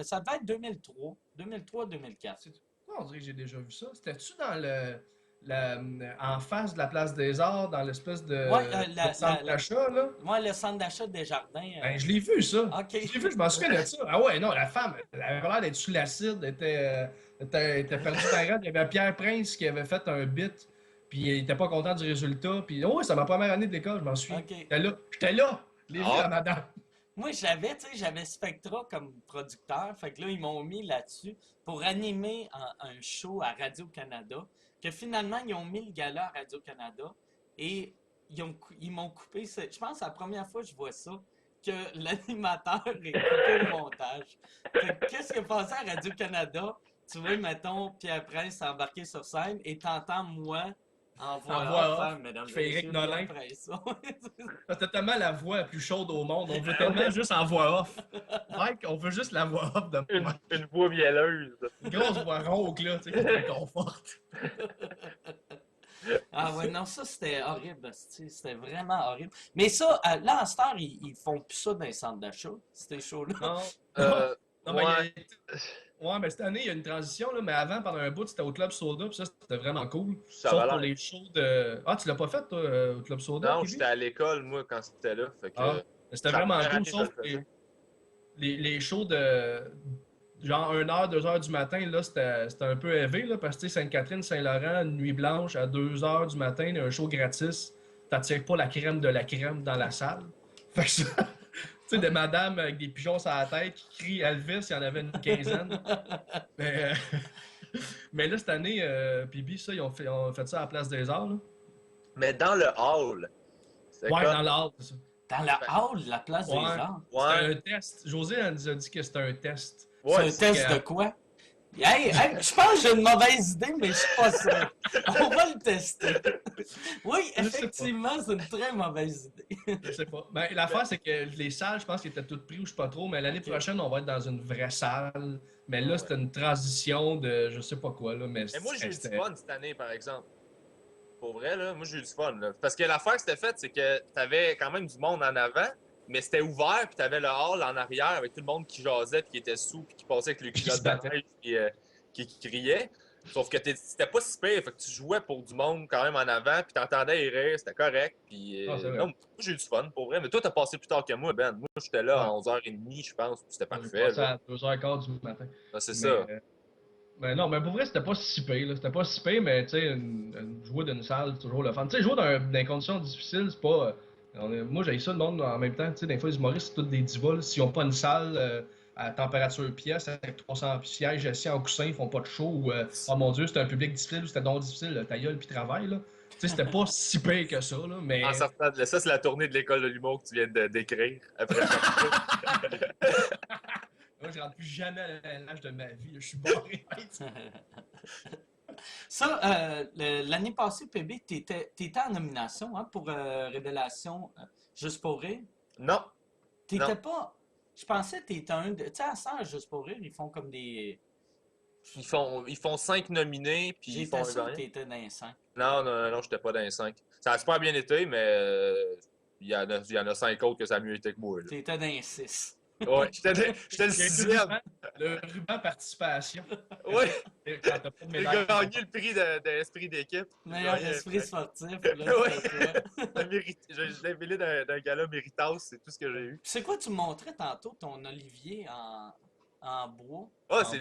Ça devait être 2003. 2003-2004. On dirait que j'ai déjà vu ça. C'était-tu dans en face de la place des Arts, dans l'espèce de Ouais, centre d'achat, là? Moi, le centre d'achat des jardins. Ben, je l'ai vu, ça. OK. Je l'ai vu, je m'en souviens de ça. Ah ouais, non, la femme, elle avait l'air d'être sous l'acide, elle était perdue par elle. Il y avait Pierre Prince qui avait fait un bit, puis il était pas content du résultat. Puis, oh, ouais, c'est ma première année de l'école, je m'en souviens. OK. J'étais là, les Ah. à madame. Moi, j'avais Spectra comme producteur. Fait que là, ils m'ont mis là-dessus pour animer un show à Radio-Canada. Que finalement, ils ont mis le gala à Radio-Canada et ils m'ont coupé. Je pense que c'est la première fois que je vois ça, que l'animateur est coupé au montage. Fait que qu'est-ce qui est passé à Radio-Canada? Tu vois, mettons, Pierre Prince embarqué sur scène et t'entends moi en voix off, mesdames qui fait et Éric messieurs, Nolin. Pierre Prince. T'as tellement la voix la plus chaude au monde, on veut tellement juste en voix off. Mike, on veut juste la voix off de moi. Une voix mielleuse. Une grosse voix rauque, là, tu sais, qui te réconforte. Ah ouais, non, ça c'était horrible, c'était vraiment horrible. Mais ça, là, en cette heure, ils font plus ça dans les centres d'achat, ces shows-là. Non, non, Ouais. ouais, mais cette année, il y a une transition, là, mais avant, pendant un bout, c'était au Club Soda, puis ça, c'était vraiment cool. Ça Sauf va pour l'air. les shows de... Ah, tu l'as pas fait, toi, au Club Soda, Non, Kiwi? j'étais à l'école, moi, quand c'était là. Fait que, Ah, c'était c'est la vraiment première cool, année que sauf je le faisais. les shows de genre 1h, 2h du matin, là, c'était un peu élevé, là, parce que tu sais, Sainte-Catherine, Saint-Laurent, une nuit blanche à 2h du matin, il y a un show gratis, t'attires pas la crème de la crème dans la salle. Fait que ça, tu sais, des madames avec des pigeons sur la tête qui crient Elvis, il y en avait une quinzaine. Mais, mais là, cette année, Pibi, ça, ils ont fait ça à la Place des Arts, là. Mais dans le hall. C'est Ouais, comme- dans l'art, c'est ça. Dans la hall, la place des Ouais. arts. C'était Ouais. un test. José, elle nous a dit que c'était un test. C'est Ouais, un c'est- test de quoi? Hey, je pense que j'ai une mauvaise idée, mais je suis pas sûr. On va le tester. Oui, Je sais pas. effectivement, c'est une très mauvaise idée. Je sais pas. Ben, l'affaire, c'est que les salles, je pense qu'elles étaient toutes prises ou je sais pas trop, mais l'année Ok. prochaine, on va être dans une vraie salle. Mais là, Ouais. c'était une transition de je sais pas quoi, là. Mais Mais moi, j'ai eu du c'était- fun cette année, par exemple. Pour vrai, là, moi, j'ai eu du fun. Là. Parce que l'affaire que c'était faite, c'est que t'avais quand même du monde en avant, mais c'était ouvert, puis t'avais le hall en arrière avec tout le monde qui jasait, puis qui était sous, puis qui passait avec le Puis qui culotte se de battait. neige, puis qui criait. Sauf que c'était pas si pire, fait que tu jouais pour du monde quand même en avant, puis t'entendais les rires, c'était correct. Puis, Ah, c'est vrai. non, moi, j'ai eu du fun, pour vrai. Mais toi, t'as passé plus tard que moi, Ben. Moi, j'étais là Ouais. à 11h30, je pense, puis c'était On est parfait. passé là. à 2h15 du matin. Ah, c'est Mais, ça. mais non, mais pour vrai, c'était pas si pire, là. C'était pas si pire, mais tu sais, jouer d'une salle, c'est toujours le fun. Tu sais, jouer dans des conditions difficiles, c'est pas. Moi, j'ai ça le monde en même temps. Tu sais, des fois, les humoristes, c'est tous des divas, là. S'ils ont pas une salle à température pièce avec 300 sièges assis en coussin, ils font pas de show. Ou, oh mon Dieu, c'était un public difficile ou c'était donc difficile, ta gueule puis travail. Là. Tu sais, c'était pas si pire que ça, là, En mais. sortant de ça, c'est la tournée de l'école de l'humour que tu viens de décrire après chaque show. Moi, je rentre plus jamais à l'âge de ma vie. Là, je suis barré. Ça, l'année passée, PB, t'étais en nomination hein, pour Révélation Juste pour rire. Non, T'étais non. pas. Je pensais que t'étais un de. Tu sais, à ça, Juste pour rire, ils font comme des. Ils font 5 nominés, puis ils font J'étais un sûr que gagnant. t'étais dans les 5. Non, non, non, j'étais pas dans les 5. Ça a super bien été, mais il y en a 5 autres que ça a mieux été que moi. Là. T'étais dans les 6. Ouais, j'étais le J'ai le 6e. ruban participation. Ouais, Quand t'as pas de j'ai médaille. gagné le prix d'esprit d'équipe. Meilleur J'ai gagné- esprit sportif, Ouais. là, c'était toi. Je l'ai mêlé d'un gala Méritas, c'est tout ce que j'ai eu. C'est quoi, tu me montrais tantôt ton olivier en bois? Ah, c'est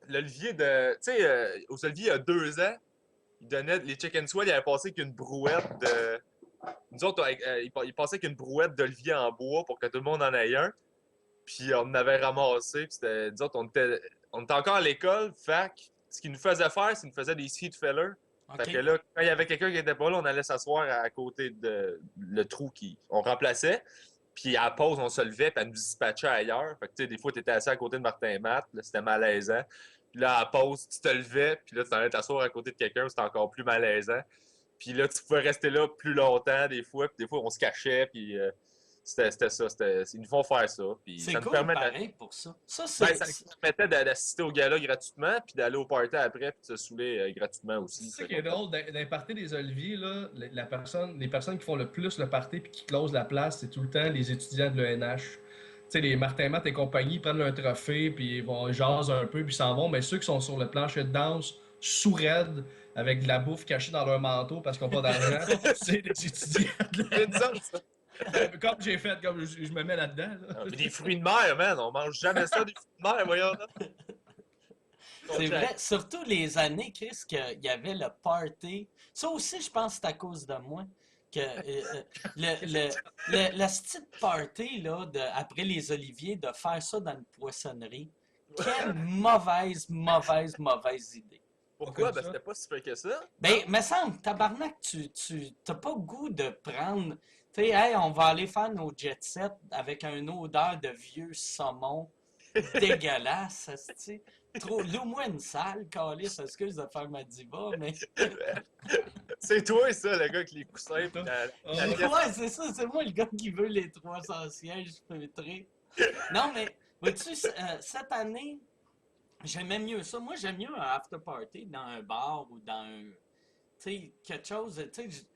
l'Olivier de. Tu sais, aux Olivier, il y a 2 ans, il donnait. Les Chicken Swell, il avait passé avec une brouette de. Nous autres, il passait avec une brouette d'Olivier en bois pour que tout le monde en ait un. Puis on en avait ramassé. Puis c'était. Nous autres, on était encore à l'école. Fait que ce qu'il nous faisait faire, c'est qu'il nous faisait des seat fillers. Fait que OK. là, quand il y avait quelqu'un qui était pas là, on allait s'asseoir à côté de le trou on remplaçait. Puis à la pause, on se levait, puis elle nous dispatchait ailleurs. Fait que tu sais, des fois, tu étais assis à côté de Martin et Matt, là, c'était malaisant. Puis là, à la pause, tu te levais, puis là, tu allais t'asseoir à côté de quelqu'un, c'était encore plus malaisant. Puis là, tu pouvais rester là plus longtemps, des fois, puis des fois, on se cachait, puis c'était ça. Ils nous font faire ça. Puis C'est ça nous cool, permet pareil, pour ça. Ça, ben, ça nous permettait d'assister au gala gratuitement, puis d'aller au party après, puis de se saouler gratuitement aussi. C'est ça qui est drôle, dans les parties des Oliviers, là, les personnes qui font le plus le party puis qui closent la place, c'est tout le temps les étudiants de l'ENH. Tu sais, les Martin Matt et compagnie prennent leur trophée, puis ils vont jaser un peu, puis s'en vont, mais ceux qui sont sur le plancher de danse, sous-raides, avec de la bouffe cachée dans leur manteau parce qu'ils n'ont pas d'argent, c'est des étudiants de C'est une sorte, ça. l'ENH. Comme j'ai fait, comme je me mets là-dedans. Là. Ah, mais des fruits de mer, man, on mange jamais ça, des fruits de mer, voyons. Là. C'est vrai, surtout les années, Chris, qu'il y avait le party. Ça aussi, je pense que c'est à cause de moi. Que le style party, là, après les Oliviers, de faire ça dans une poissonnerie, quelle mauvaise idée. Pourquoi? Comme Ben, ça. c'était pas si fait que ça. Ben, me semble, tabarnak, tu t'as pas le goût de prendre. Tu sais, hey, on va aller faire nos jet sets avec une odeur de vieux saumon dégueulasse, asti. Trop, loue-moi une salle, calice, excuse de faire ma diva, mais. C'est toi, ça, le gars avec les coussins. Pis la pièce. Ouais, c'est ça, c'est moi le gars qui veut les 300 sièges feutrés. Non, mais, vois-tu, cette année, j'aimais mieux ça. Moi, j'aime mieux un after party dans un bar ou dans un. Tu sais, quelque chose, tu sais,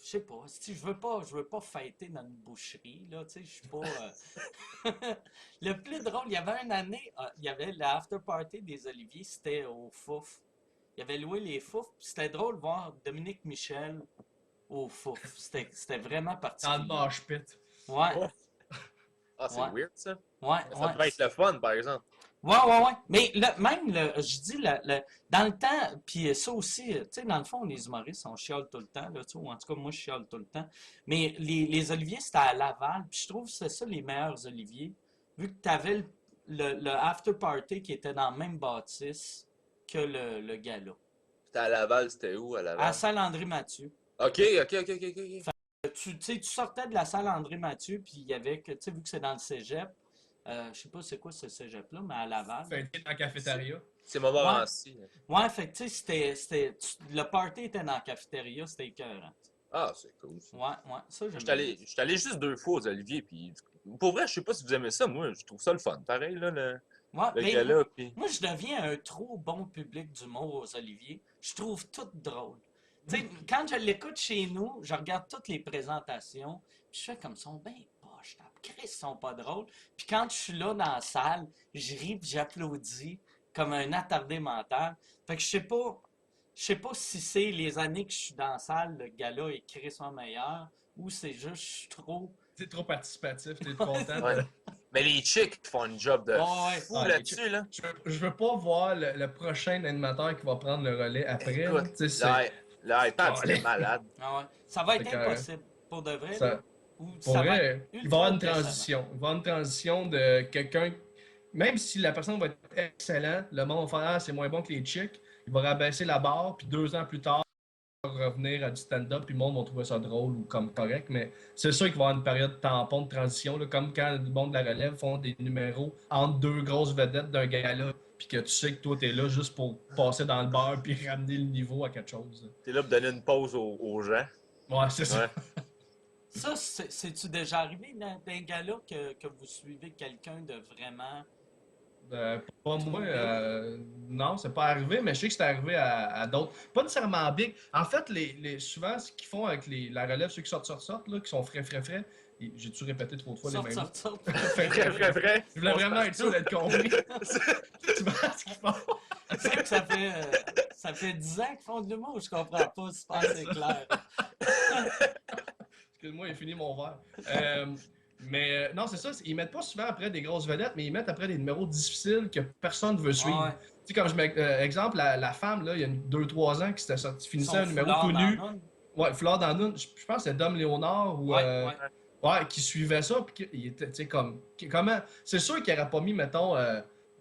je sais pas, si je veux pas fêter dans une boucherie, là, tu sais, je suis pas... Le plus drôle, il y avait une année, il y avait l'after party des Oliviers, c'était au Fouf. Il avait loué les Fouf, puis c'était drôle de voir Dominique Michel au Fouf. C'était vraiment Dans le particulier. mosh pit. Ouais, Oh. Ah, c'est Ouais. weird, ça. ouais, Ça ouais. devrait être le fun, par exemple. Ouais. Mais je dis, dans le temps, puis ça aussi, tu sais, dans le fond, les humoristes, on chiale tout le temps, là, tu sais, ou en tout cas, moi, je chiale tout le temps. Mais les Oliviers, c'était à Laval, puis je trouve que c'est ça les meilleurs Oliviers, vu que tu avais le after party qui était dans la même bâtisse que le gala. C'était à Laval, c'était où, à À Laval? Saint-André-Mathieu. Ok. Tu sais, tu sortais de la salle André-Mathieu, puis il y avait, que, tu sais, vu que c'est dans le cégep, je sais pas c'est quoi ce cégep-là, mais à Laval. Fêté dans la cafétéria. C'est Montmorency. Ouais, fait que tu sais, le party était dans la cafétéria, c'était écœurant. Ah, c'est cool. Ça. Ouais, ça j'aime Je suis allé juste 2 fois aux Oliviers, puis pour vrai, je sais pas si vous aimez ça, moi, je trouve ça le fun. Pareil, là, le Ouais, mais gala, puis... moi, je deviens un trop bon public d'humour aux Oliviers. Je trouve tout drôle. Tu sais, quand je l'écoute chez nous, je regarde toutes les présentations, puis je fais comme ça, ben poche, Chris, ils sont pas drôles. Puis quand je suis là dans la salle, je ris puis j'applaudis comme un attardé mental. Fait que je sais pas si c'est les années que je suis dans la salle, le gars-là est crissement meilleur, ou c'est juste je suis trop. T'es trop participatif, t'es content. Ouais. Mais les chicks font un job de Ouais, fou Ah, là-dessus, là. Je veux pas voir le prochain animateur qui va prendre le relais après. Écoute, Tu sais, c'est- l'iPad, Ah, c'était les- malade. Ah ouais. Ça va être C'est impossible, pour de vrai. ça- Là. Ou Pour ça va vrai, être il va y avoir une ultra transition. Il va y avoir une transition de quelqu'un. même si la personne va être excellente, le monde va faire « Ah, c'est moins bon que les chicks », il va rabaisser la barre, puis 2 ans plus tard, revenir à du stand-up, puis le monde va trouver ça drôle ou comme correct, mais c'est sûr qu'il va y avoir une période tampon de transition, là, comme quand le monde de la relève font des numéros entre deux grosses vedettes d'un gala, puis que tu sais que toi, t'es là juste pour passer dans le bar puis ramener le niveau à quelque chose. T'es là pour donner une pause aux gens. Ouais, c'est ça. Ouais. Ça, c'est-tu déjà arrivé dans un gala que vous suivez quelqu'un de vraiment. Pas moi, non, c'est pas arrivé, mais je sais que c'est arrivé à d'autres. Pas nécessairement big. En fait, souvent, ce qu'ils font avec la relève, ceux qui sortent, là, qui sont frais, j'ai-tu répété trop de fois les mêmes mots? Vrai. Je voulais vraiment être sûr d'être compris. Tu vois ce qu'ils font? C'est vrai que ça fait 10 ans qu'ils font de l'humour, je comprends pas, c'est pas assez clair. Excuse-moi, il finit mon verre. Mais non, c'est ça. Ils mettent pas souvent après des grosses vedettes, mais ils mettent après des numéros difficiles que personne ne veut suivre. Ouais. Tu sais, comme je mets exemple, la femme, là, il y a 2-3 ans, qui s'était sorti, finissait un numéro foulard tout nu. dans l'âne. Ouais, Fleur d'Anoun, je pense que c'est Dom Léonard ou. Ouais. Ouais, qui suivait ça, puis il était, tu sais, comment. C'est sûr qu'il n'aurait pas mis, mettons,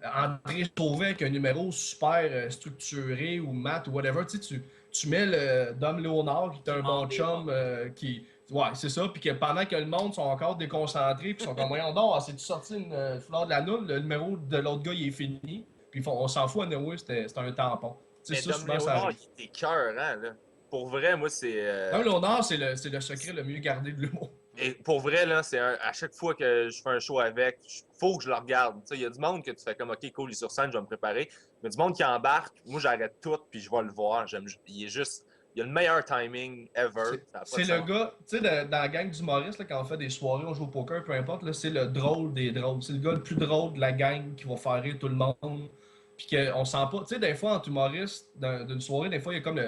André Sauvé avec un numéro super structuré ou mat ou whatever. Tu mets le Dom Léonard qui est un bon chum qui. Ouais, c'est ça. Puis que pendant que le monde sont encore déconcentrés, puis sont comme, voyons donc, c'est-tu sorti une fleur de la noune, le numéro de l'autre gars, il est fini. Puis on s'en fout, anyway, c'était un tampon. Tu Mais sais, ça, Dom souvent, ça Léonard, arrive. il était cœur, hein, là. Pour vrai, moi, c'est. Dom Léonard, c'est le secret le mieux gardé de l'humour. Et pour vrai, là, à chaque fois que je fais un show avec, faut que je le regarde. Il y a du monde que tu fais comme, OK, cool, il est sur scène, je vais me préparer. Mais du monde qui embarque, moi, j'arrête tout, puis je vais le voir. Il est juste. Il a le meilleur timing ever. C'est le gars, tu sais, dans la gang d'humoristes, là, quand on fait des soirées, on joue au poker, peu importe, là, c'est le drôle des drôles. C'est le gars le plus drôle de la gang qui va faire rire tout le monde. Puis qu'on sent pas, tu sais, des fois, entre humoristes, d'une soirée, des fois, il y a comme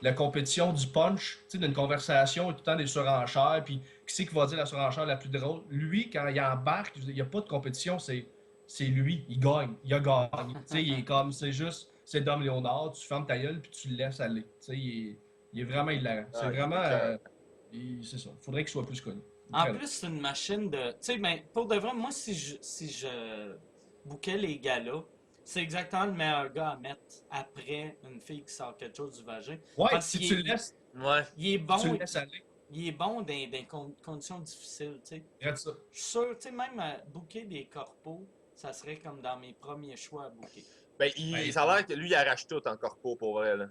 la compétition du punch, tu sais, d'une conversation, tout le temps des surenchères, puis qui c'est qui va dire la surenchère la plus drôle. Lui, quand il embarque, il n'y a pas de compétition, c'est lui, il gagne, il a gagné. Tu sais, il est comme, c'est juste, c'est Dom Léonard, tu fermes ta gueule, puis tu le laisses aller. Tu sais, il est vraiment hilarant. C'est vraiment. C'est ça. Faudrait qu'il soit plus connu. En plus, c'est une machine de. Tu sais, mais pour de vrai, moi, si je bookais les galas, c'est exactement le meilleur gars à mettre après une fille qui sort quelque chose du vagin. Ouais, Parce si qu'il tu est- le laisses, Il est bon. tu le laisses aller. Il est bon dans conditions difficiles, tu sais. Regarde ça. Je suis sûr, tu sais, même à booker des corpos, ça serait comme dans mes premiers choix à booker. Ben, ça a l'air que lui, il arrache tout en corpo pour vrai. Là.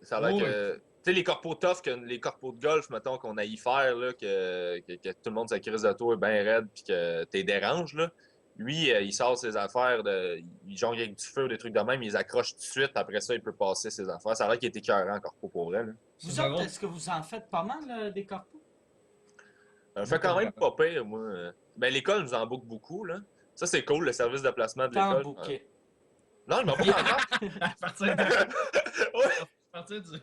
Ça a l'air que. Tu sais, les corpos tough, les corpos de golf, mettons, qu'on a y faire, là, que tout le monde s'acquise de toi bien raide puis que t'es dérange, là. Lui, il sort ses affaires, il jongle avec du feu, des trucs de même, il les accroche tout de suite, après ça, il peut passer ses affaires. Ça a l'air qu'il est écœurant en corpo pour vrai. Là. Vous autres, est-ce que vous en faites pas mal des corpos? Ça fait quand même pas pire, moi. Ben, l'école nous en boucle beaucoup, là. Ça, c'est cool, le service de placement de Tant l'école. booké. Non, il m'a pas encore. À partir de. Ouais. À partir du.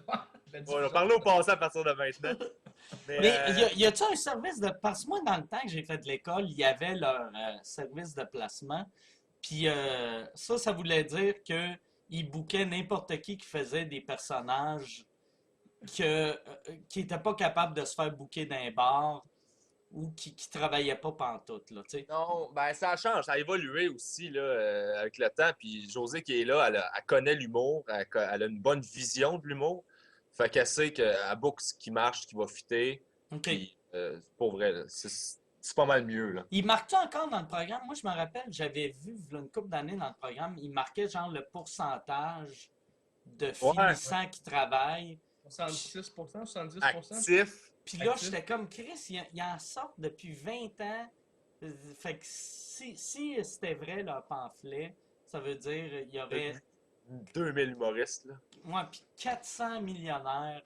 On va parler au passé à partir de maintenant. Mais y a-tu un service de. Parce que moi, dans le temps que j'ai fait de l'école, il y avait leur service de placement. Puis ça voulait dire qu'ils bookaient n'importe qui faisait des personnages qui n'étaient pas capables de se faire booker d'un bar ou qui travaillaient pas pantoute, là, tu sais. Non, ben ça change, ça a évolué aussi là, avec le temps. Puis Josée qui est là, elle connaît l'humour, elle a une bonne vision de l'humour. Fait qu'elle sait qu'elle book ce qui marche, ce qui va fitter. OK. Puis pour vrai, là, c'est pas mal mieux. Là. Il marque-tu encore dans le programme? Moi, je me rappelle, j'avais vu il y a une couple d'années dans le programme, il marquait genre le pourcentage de finissants qui travaillent. 76%, 70%? Actif. Puis là, j'étais comme, Chris, il en sort depuis 20 ans. Fait que si c'était vrai leur pamphlet, ça veut dire il y aurait 2000 humoristes. Là. ouais, puis 400 millionnaires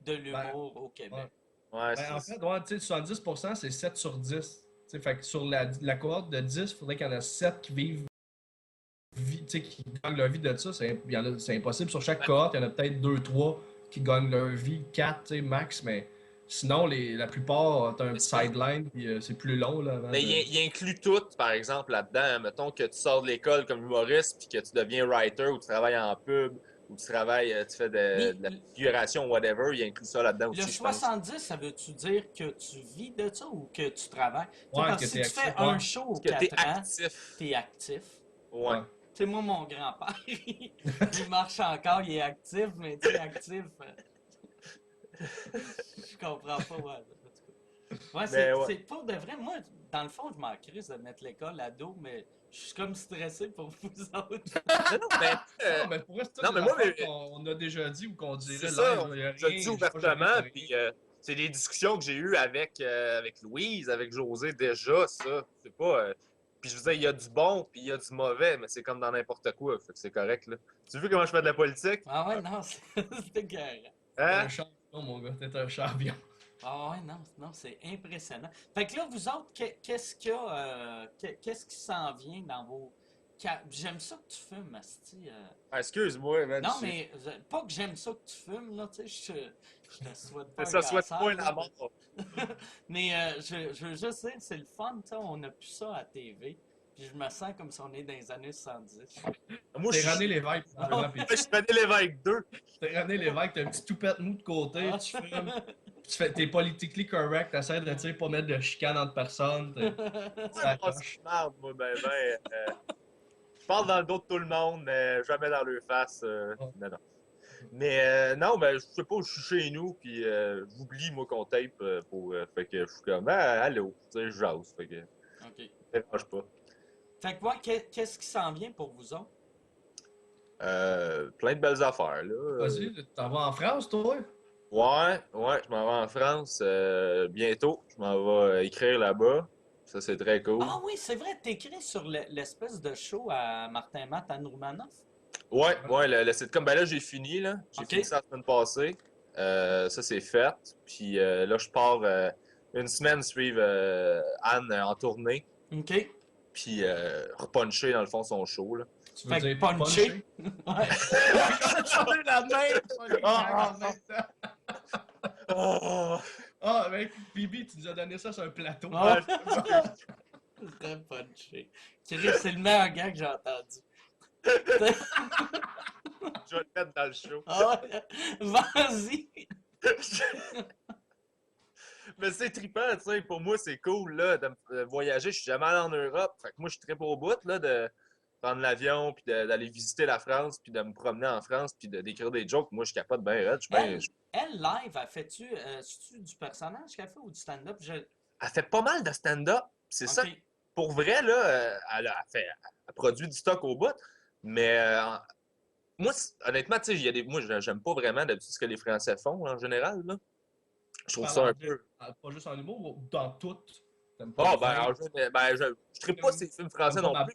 de l'humour au Québec. Ouais, En fait, ouais, tu sais, 70%, c'est 7 sur 10. Tu sais, fait que sur la cohorte de 10, il faudrait qu'il y en ait 7 qui vivent, tu sais, qui gagnent leur vie de ça. C'est impossible. Sur chaque cohorte, il y en a peut-être 2-3 qui gagnent leur vie, 4, tu sais, max, mais sinon, la plupart, t'as un petit sideline, puis c'est plus long, là. Mais il inclut tout, par exemple, là-dedans. Mettons que tu sors de l'école comme humoriste, puis que tu deviens writer, ou tu travailles en pub, ou tu travailles, tu fais de la figuration, whatever, il inclut ça là-dedans aussi, Le je pense. 70, ça veut-tu dire que tu vis de ça ou que tu travailles? Ouais, parce que que si t'es tu fais actif, un ouais. show aux Que t'es 4 ans, actif. t'es actif. Ouais. Tu sais, moi, mon grand-père, il marche encore, il est actif, mais tu sais, actif, je comprends pas, ouais. En tout cas. Ouais, Mais ouais. c'est pour de vrai. Moi, dans le fond, je m'en crisse de mettre l'école à dos, mais je suis comme stressé pour vous autres. Non, non, mais, Non, mais pour vrai, c'est toutes non, des mais moi, affaires qu'on a déjà dit ou qu'on c'est dirait ça, live. Il n'y a je le dis rien, j'ai pas jamais ouvertement, fait rien. puis c'est des discussions que j'ai eues avec Louise, avec José déjà, ça. C'est pas. Puis je veux dire, il y a du bon, puis il y a du mauvais, mais c'est comme dans n'importe quoi, fait que c'est correct, là. Tu vois comment je fais de la politique? Ah ouais, non, c'est écœurant. T'es un Hein? champion, mon gars. T'es un champion. Ah ouais, non, non, c'est impressionnant. Fait que là, vous autres, qu'est-ce qu'il y a, qu'est-ce qui s'en vient dans vos... J'aime ça que tu fumes, asti. Ah, excuse-moi, man. Non, mais pas que j'aime ça que tu fumes, là, tu sais, je te souhaite pas un Ça souhaite cancer, pas là, la mort. mais je veux juste dire, c'est le fun, tu sais, on a plus ça à TV, puis je me sens comme si on est dans les années 70. Moi, T'es je René suis. Lévesque, probablement, puis Je suis René Lévesque 2. t'es René Lévesque, t'as un petit toupette mou de côté, Ah. tu fumes, t'es politically correct, t'essaies de, tu sais, pas mettre de chicane entre personnes, ça Ah, coche. c'est marde, moi, je parle dans le dos de tout le monde, mais jamais dans leur face. Non, non. Mais non, ben, je sais pas, je suis chez nous, puis j'oublie, moi, qu'on tape fait que je suis comme, ah, allô, tu sais, je jase, fait que, OK. ça dérange pas. Fait que, ouais, qu'est-ce qui s'en vient pour vous autres? Plein de belles affaires, là. Vas-y, t'en vas en France, toi? Ouais, je m'en vais en France bientôt. Je m'en vais écrire là-bas. Ça, c'est très cool. Ah oui, c'est vrai, t'écris sur l'espèce de show à Martin Matt à Roumanoff. Ouais, le sitcom, ben là, j'ai fini, là. J'ai OK. fini ça la semaine passée. Ça, c'est fait. Puis là, je pars une semaine suivre Anne en tournée. OK. Puis repuncher, dans le fond, son show, là. Tu veux Fait que dire puncher. Ouais. Changer la main! Ah, En même temps. Oh! Ah, mec, Bibi, tu nous as donné ça sur un plateau. Ah. Très punché. Chris, c'est le meilleur gars que j'ai entendu. Je vais le mettre dans le show. Ah ouais. Vas-y. Mais c'est trippant, tu sais. Pour moi, c'est cool, là, de voyager. Je suis jamais allé en Europe. Fait que moi, je suis très au bout, là, de prendre l'avion, puis d'aller visiter la France, puis de me promener en France, puis d'écrire des jokes. Moi, je capote bien raide. Elle, live, elle fait-tu du personnage qu'elle fait ou du stand-up? Elle fait pas mal de stand-up. C'est ça. OK. Pour vrai, là, elle produit du stock au bout. Mais moi, honnêtement, tu sais, moi, j'aime pas vraiment d'habitude ce que les Français font, en général, là. Je trouve ça un peu. Pas juste en humour, ou dans tout. T'aimes Ah, pas ben, les je tripe pas ces films français non plus.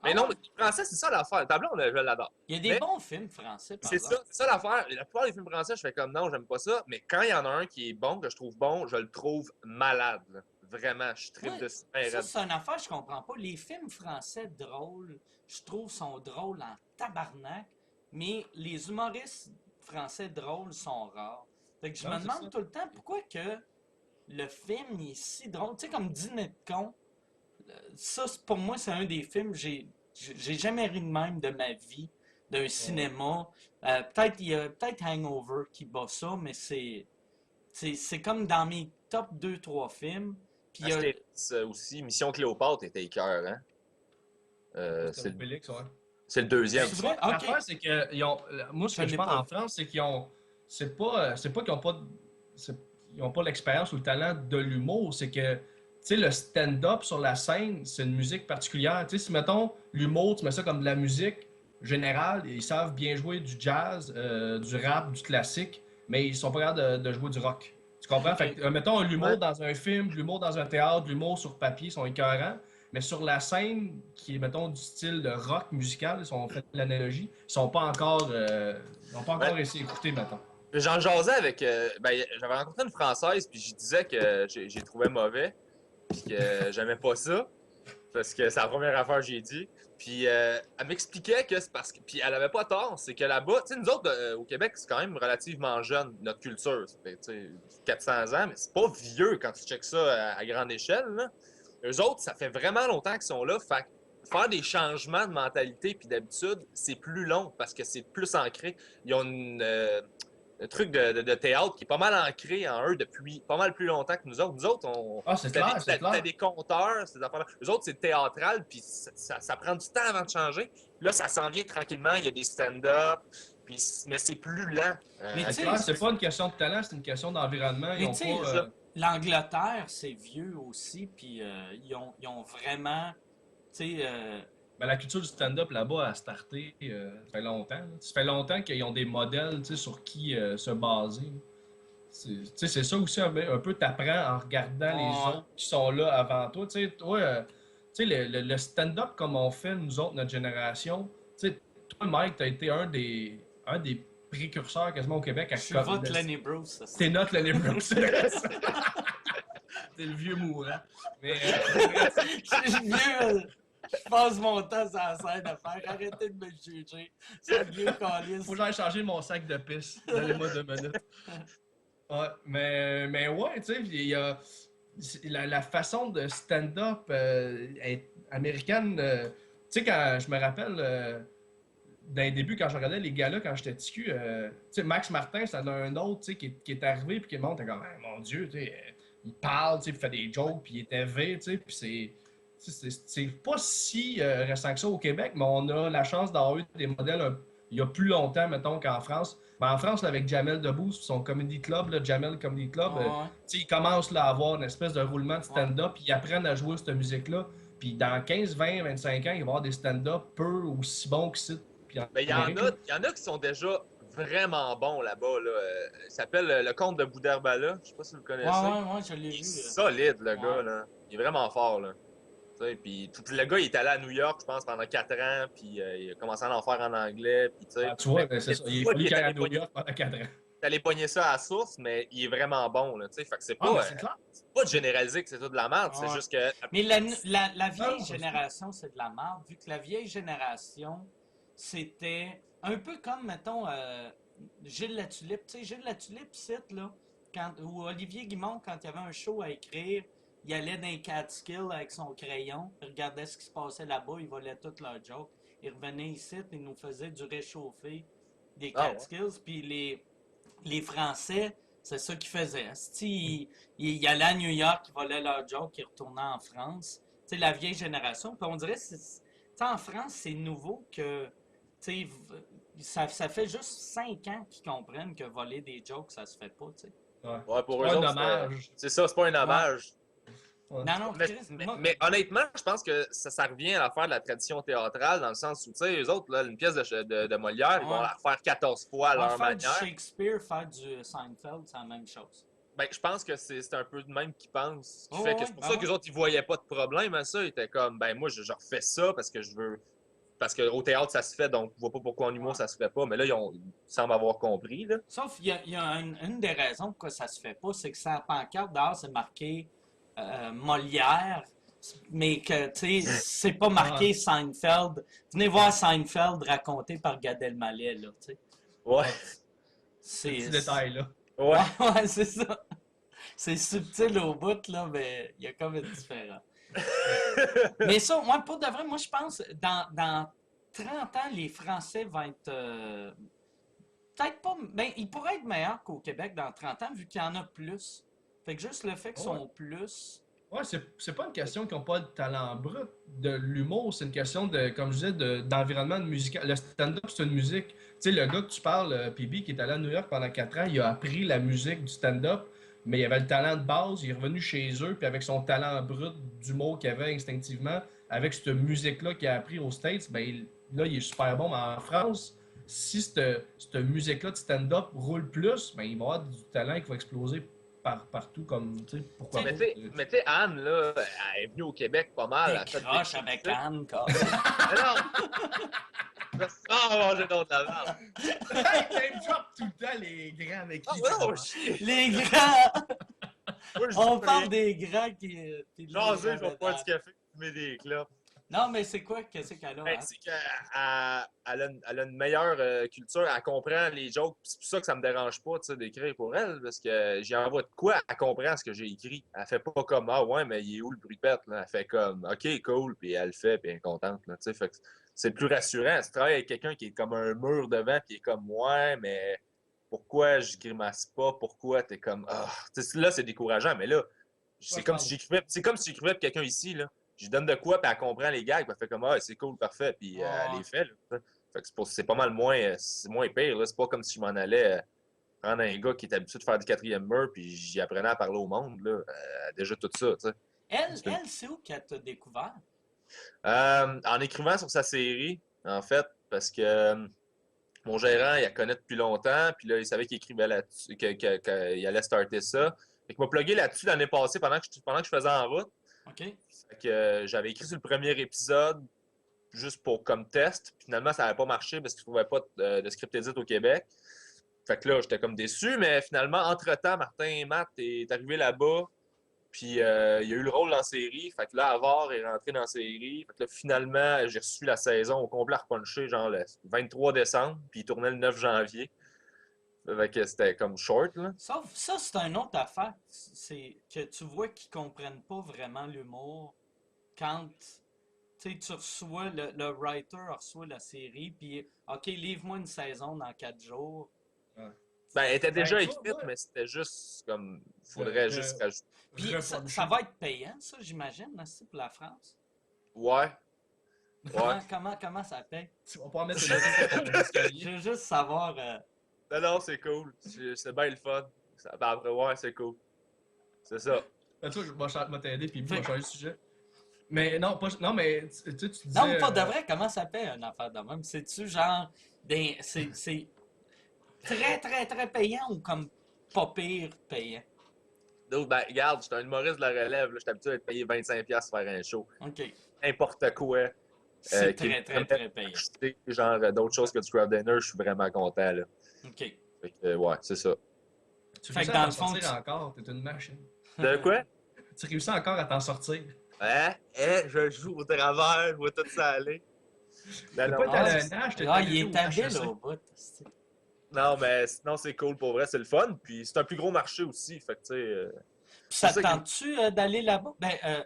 Mais non, Ah ouais. les Français, c'est ça l'affaire. Tableau, je l'adore. Il y a des Mais bons films français, par c'est exemple. ça l'affaire. La plupart des films français, je fais comme non, j'aime pas ça. Mais quand il y en a un qui est bon, que je trouve bon, je le trouve malade, là. Vraiment, je tripe Ouais, dessus. Ben ça, raide. c'est une affaire, je comprends pas. Les films français drôles, je trouve, sont drôles en tabarnak, mais les humoristes français drôles sont rares. Fait que je Non, me c'est demande ça. tout le temps pourquoi que le film il est si drôle. Tu sais, comme Dîner de con, ça, pour moi, c'est un des films, j'ai jamais ri de même de ma vie, d'un cinéma. Peut-être il y a peut-être Hangover qui bat ça, mais c'est comme dans mes top deux trois films. Puis il y a, Astérix aussi. Mission Cléopâtre était écœur, hein? C'est Obélix, ouais. C'est le deuxième. C'est vrai? L'affaire, Ok. c'est que moi, ce Je que je l'ai pense pas en vu. France, c'est qu'ils ont. C'est pas qu'ils ont pas. Ils ont pas l'expérience ou le talent de l'humour, c'est que. Tu sais, le stand-up sur la scène, c'est une musique particulière. Tu sais, si mettons l'humour, tu mets ça comme de la musique générale, ils savent bien jouer du jazz, du rap, du classique, mais ils sont pas capables de jouer du rock. Tu comprends? Fait que, mettons, l'humour Ouais. dans un film, de l'humour dans un théâtre, de l'humour sur papier, ils sont écœurants. Mais sur la scène, qui est, mettons, du style de rock musical, ils ont fait l'analogie, ils sont pas encore, ils n'ont pas encore Ouais. essayé d'écouter, mettons. J'en jasais avec. J'avais rencontré une Française, puis je disais que j'ai trouvé mauvais, puis que j'aimais pas ça, parce que c'est la première affaire que j'ai dit. Puis elle m'expliquait que c'est parce que. Puis elle avait pas tort, c'est que là-bas, tu sais, nous autres, au Québec, c'est quand même relativement jeune, notre culture. Ça fait, tu sais, 400 ans, mais c'est pas vieux quand tu checkes ça à grande échelle, là. Eux autres, ça fait vraiment longtemps qu'ils sont là, fait que faire des changements de mentalité puis d'habitude, c'est plus long parce que c'est plus ancré. Ils ont truc de théâtre qui est pas mal ancré en eux depuis pas mal plus longtemps que nous autres. Nous autres, Ah, c'est clair, c'est clair. c'était des conteurs, ces affaires-là. Eux autres, c'est théâtral, puis ça prend du temps avant de changer. Là, ça s'en vient tranquillement, il y a des stand-up, mais c'est plus lent. Mais tu sais, C'est pas une question de talent, c'est une question d'environnement. Ils Mais ont tu sais, pas. l'Angleterre, c'est vieux aussi, puis ils ont vraiment, tu sais, Ben, la culture du stand-up là-bas a starté, ça fait longtemps. Là. Ça fait longtemps qu'ils ont des modèles sur qui se baser. C'est ça aussi un peu t'apprends en regardant les Ouais. autres qui sont là avant toi. Toi, le stand-up comme on fait, nous autres, notre génération, toi, Mike, t'as été un des précurseurs quasiment au Québec à je suis votre Lenny Bruce. Ça, T'es notre Lenny Bruce. T'es le vieux mourant. Mais, je suis vieux, je passe mon temps sur la scène à faire. Arrêtez de me juger. C'est le vieux calice. faut que j'aille changer mon sac de pisse. Donnez-moi 2 minutes. Ouais, mais ouais, tu sais, il y a la façon de stand-up américaine. Tu sais, quand je me rappelle, dans les débuts, quand je regardais les gars-là, quand j'étais ticu, tu sais, Max Martin, c'est un autre, tu sais, qui est arrivé, puis qui monte, t'es comme, hey, mon Dieu, tu sais, il parle, tu sais, il fait des jokes, puis il est élevé, tu sais, puis c'est pas si récent que ça au Québec, mais on a la chance d'avoir eu des modèles il y a plus longtemps, mettons, qu'en France. Mais en France, là, avec Jamel Debbouze, son comedy club, là, Jamel Comedy Club, Ouais. tu sais, ils commencent là, à avoir une espèce de roulement de stand-up, puis ils apprennent à jouer cette musique-là. Puis dans 15, 20, 25 ans, il va y avoir des stand-up peu aussi bons que ça. Mais il y en a qui sont déjà vraiment bons là-bas. Là. Il s'appelle Le Comte de Boudherbala. Je sais pas si vous le connaissez. Ouais, je l'ai Il est vu. solide, le gars. Là. Il est vraiment fort. Là. Puis le gars, il est allé à New York, je pense, pendant 4 ans. Puis il a commencé à en faire en anglais. Puis, tu vois, c'est ça. Il est fallu qu'il aille à New York pendant 4 ans. T'allais pogner ça à la source, mais il est vraiment bon. Là, fait que c'est pas de généraliser que c'est tout de la merde. C'est juste que. Mais la vieille génération, c'est de la merde, vu que la vieille génération, c'était un peu comme, mettons, Gilles Latulippe. Tu sais, Gilles Latulippe, c'est là, ou Olivier Guimond, quand il y avait un show à écrire, il allait dans les Catskills avec son crayon, il regardait ce qui se passait là-bas, il volait toutes leurs jokes. Il revenait ici, il nous faisait du réchauffé des Catskills, puis les Français, c'est ça qu'ils faisaient. Ils allaient à New York, ils volaient leurs jokes, ils retournaient en France. Tu sais, la vieille génération. Puis on dirait, en France, c'est nouveau que, tu sais, ça fait juste 5 ans qu'ils comprennent que voler des jokes, ça se fait pas, tu sais. Ouais, pour eux un autres, hommage. c'est ça, c'est pas un hommage. Ouais. Non, mais honnêtement, je pense que ça revient à l'affaire de la tradition théâtrale, dans le sens où, tu sais, eux autres, là, une pièce de Molière, ils vont la refaire 14 fois à leur manière. Faire du Shakespeare, faire du Seinfeld, c'est la même chose. Ben, je pense que c'est un peu de même qu'ils pensent. C'est pour ça qu'eux autres, ils voyaient pas de problème à ça. Ils étaient comme, ben moi, je refais ça parce que je veux. Parce qu'au théâtre, ça se fait, donc je vois pas pourquoi en humour, ça se fait pas. Mais là, ils semblent avoir compris. Là. Sauf qu'il y a une des raisons pourquoi ça se fait pas, c'est que sa pancarte dehors, c'est marqué Molière, mais que, tu sais, c'est pas marqué Seinfeld. Venez voir Seinfeld raconté par Gad Elmaleh, là, tu sais. Ouais. C'est petit détail, là. Ouais, c'est ça. C'est subtil au bout, là, mais il y a comme une différence. Mais ça, moi, pour de vrai, moi, je pense, dans 30 ans, les Français vont être... peut-être pas... Ben, ils pourraient être meilleurs qu'au Québec dans 30 ans, vu qu'il y en a plus. Fait que juste le fait qu'ils sont plus... Ouais, c'est pas une question qu'ils n'ont pas de talent brut de l'humour, c'est une question de, comme je disais, d'environnement musical. Le stand-up, c'est une musique. Tu sais, le gars que tu parles, PB, qui est allé à New York pendant 4 ans, il a appris la musique du stand-up, mais il avait le talent de base, il est revenu chez eux, puis avec son talent brut d'humour qu'il avait instinctivement, avec cette musique-là qu'il a appris aux States, ben là, il est super bon. Mais en France, si cette musique-là de stand-up roule plus, ben il va avoir du talent qui va exploser partout, comme, tu sais, pourquoi pas. Mais tu sais, Anne, là, elle est venue au Québec pas mal. T'es croche avec Anne, quoi. Mais non! Ça, manger d'autres la Hey, name drop tout le temps les grands avec qui Les grands! On parle des grands qui... Jaser, je vais boire du café, fumer des clopes. Non, mais c'est quoi qu'est-ce qu'elle a? Ben, c'est qu'elle a une meilleure culture, elle comprend les jokes. C'est pour ça que ça me dérange pas d'écrire pour elle, parce que j'y envoie de quoi, elle comprend ce que j'ai écrit. Elle fait pas comme ah ouais, mais il est où le bripette? Là? Elle fait comme OK, cool, puis elle le fait, puis elle est contente. Là, fait que c'est plus rassurant. Tu travailles avec quelqu'un qui est comme un mur devant, puis qui est comme ouais, mais pourquoi je grimace pas, pourquoi t'es comme, ah, là, c'est décourageant, mais là, Ouais, je pense. c'est comme si j'écrivais pour quelqu'un ici, là. Je lui donne de quoi, puis elle comprend les gags, puis elle fait comme, ah, c'est cool, parfait, puis elle les fait, là. Fait que c'est pas mal moins, c'est moins pire, là. C'est pas comme si je m'en allais prendre un gars qui est habitué de faire du quatrième mur, puis j'y apprenais à parler au monde, là. Déjà tout ça, tu sais. Elle, c'est où qu'elle t'a découvert? En écrivant sur sa série, en fait, parce que mon gérant, il la connaît depuis longtemps, puis là, il savait qu'il écrivait là-dessus, qu'il allait starter ça. Fait qu'il m'a plugué là-dessus l'année passée pendant que je faisais en route. OK. Fait que j'avais écrit sur le premier épisode juste pour comme test. Puis finalement, ça n'avait pas marché parce qu'il ne trouvait pas de script edit au Québec. Fait que là, j'étais comme déçu, mais finalement, entre-temps, Martin et Matt est arrivé là-bas. Puis il y a eu le rôle dans la série. Fait que là, Avar est rentré dans la série. Fait que là, finalement, j'ai reçu la saison au complet repunché, genre le 23 décembre. Puis il tournait le 9 janvier. Fait que c'était comme short, là. Sauf ça, c'est une autre affaire. C'est que tu vois qu'ils comprennent pas vraiment l'humour quand tu reçois, le writer reçoit la série, puis OK, livre-moi une saison dans 4 jours. Ben, elle était déjà Ben, écrite, ouais. mais c'était juste comme. Faudrait juste rajouter. Puis ça va être payant, ça, j'imagine, aussi, pour la France. Ouais. Comment ça paye? Tu vas pas mettre le escalier. Je veux juste savoir. Non, c'est cool. C'est bien le fun. Ben, après, ouais, c'est cool. C'est ça. Ben, toi, je vais t'aider, puis moi, je vais changer de sujet. Mais non, non, mais tu disais. Non, mais pas de vrai, comment ça paye une affaire de même? C'est-tu genre. C'est très, très, très payant ou comme pas pire payant? Donc, ben, regarde, j'étais un humoriste de la relève. J'étais habitué à être payé 25$ pour faire un show. OK. N'importe quoi. C'est qui très, me très, permet très payant. d'acheter, genre d'autres choses que du crowd dinner, je suis vraiment content. Là. OK. Fait que, ouais, c'est ça. Tu Fait réussis que dans à le t'en fond, sortir encore, t'es une machine. De quoi? Tu réussis encore à t'en sortir. Hein? Je joue au travers, je vois tout ça aller. T'as Non, pas non, été à Ah, l'ENH, t'es il allé au est habile HEC. au bout. non, mais sinon, c'est cool pour vrai, c'est le fun. Puis c'est un plus gros marché aussi. Fait que, tu sais. Puis ça te c'est ça tente-tu d'aller là-bas? Ben,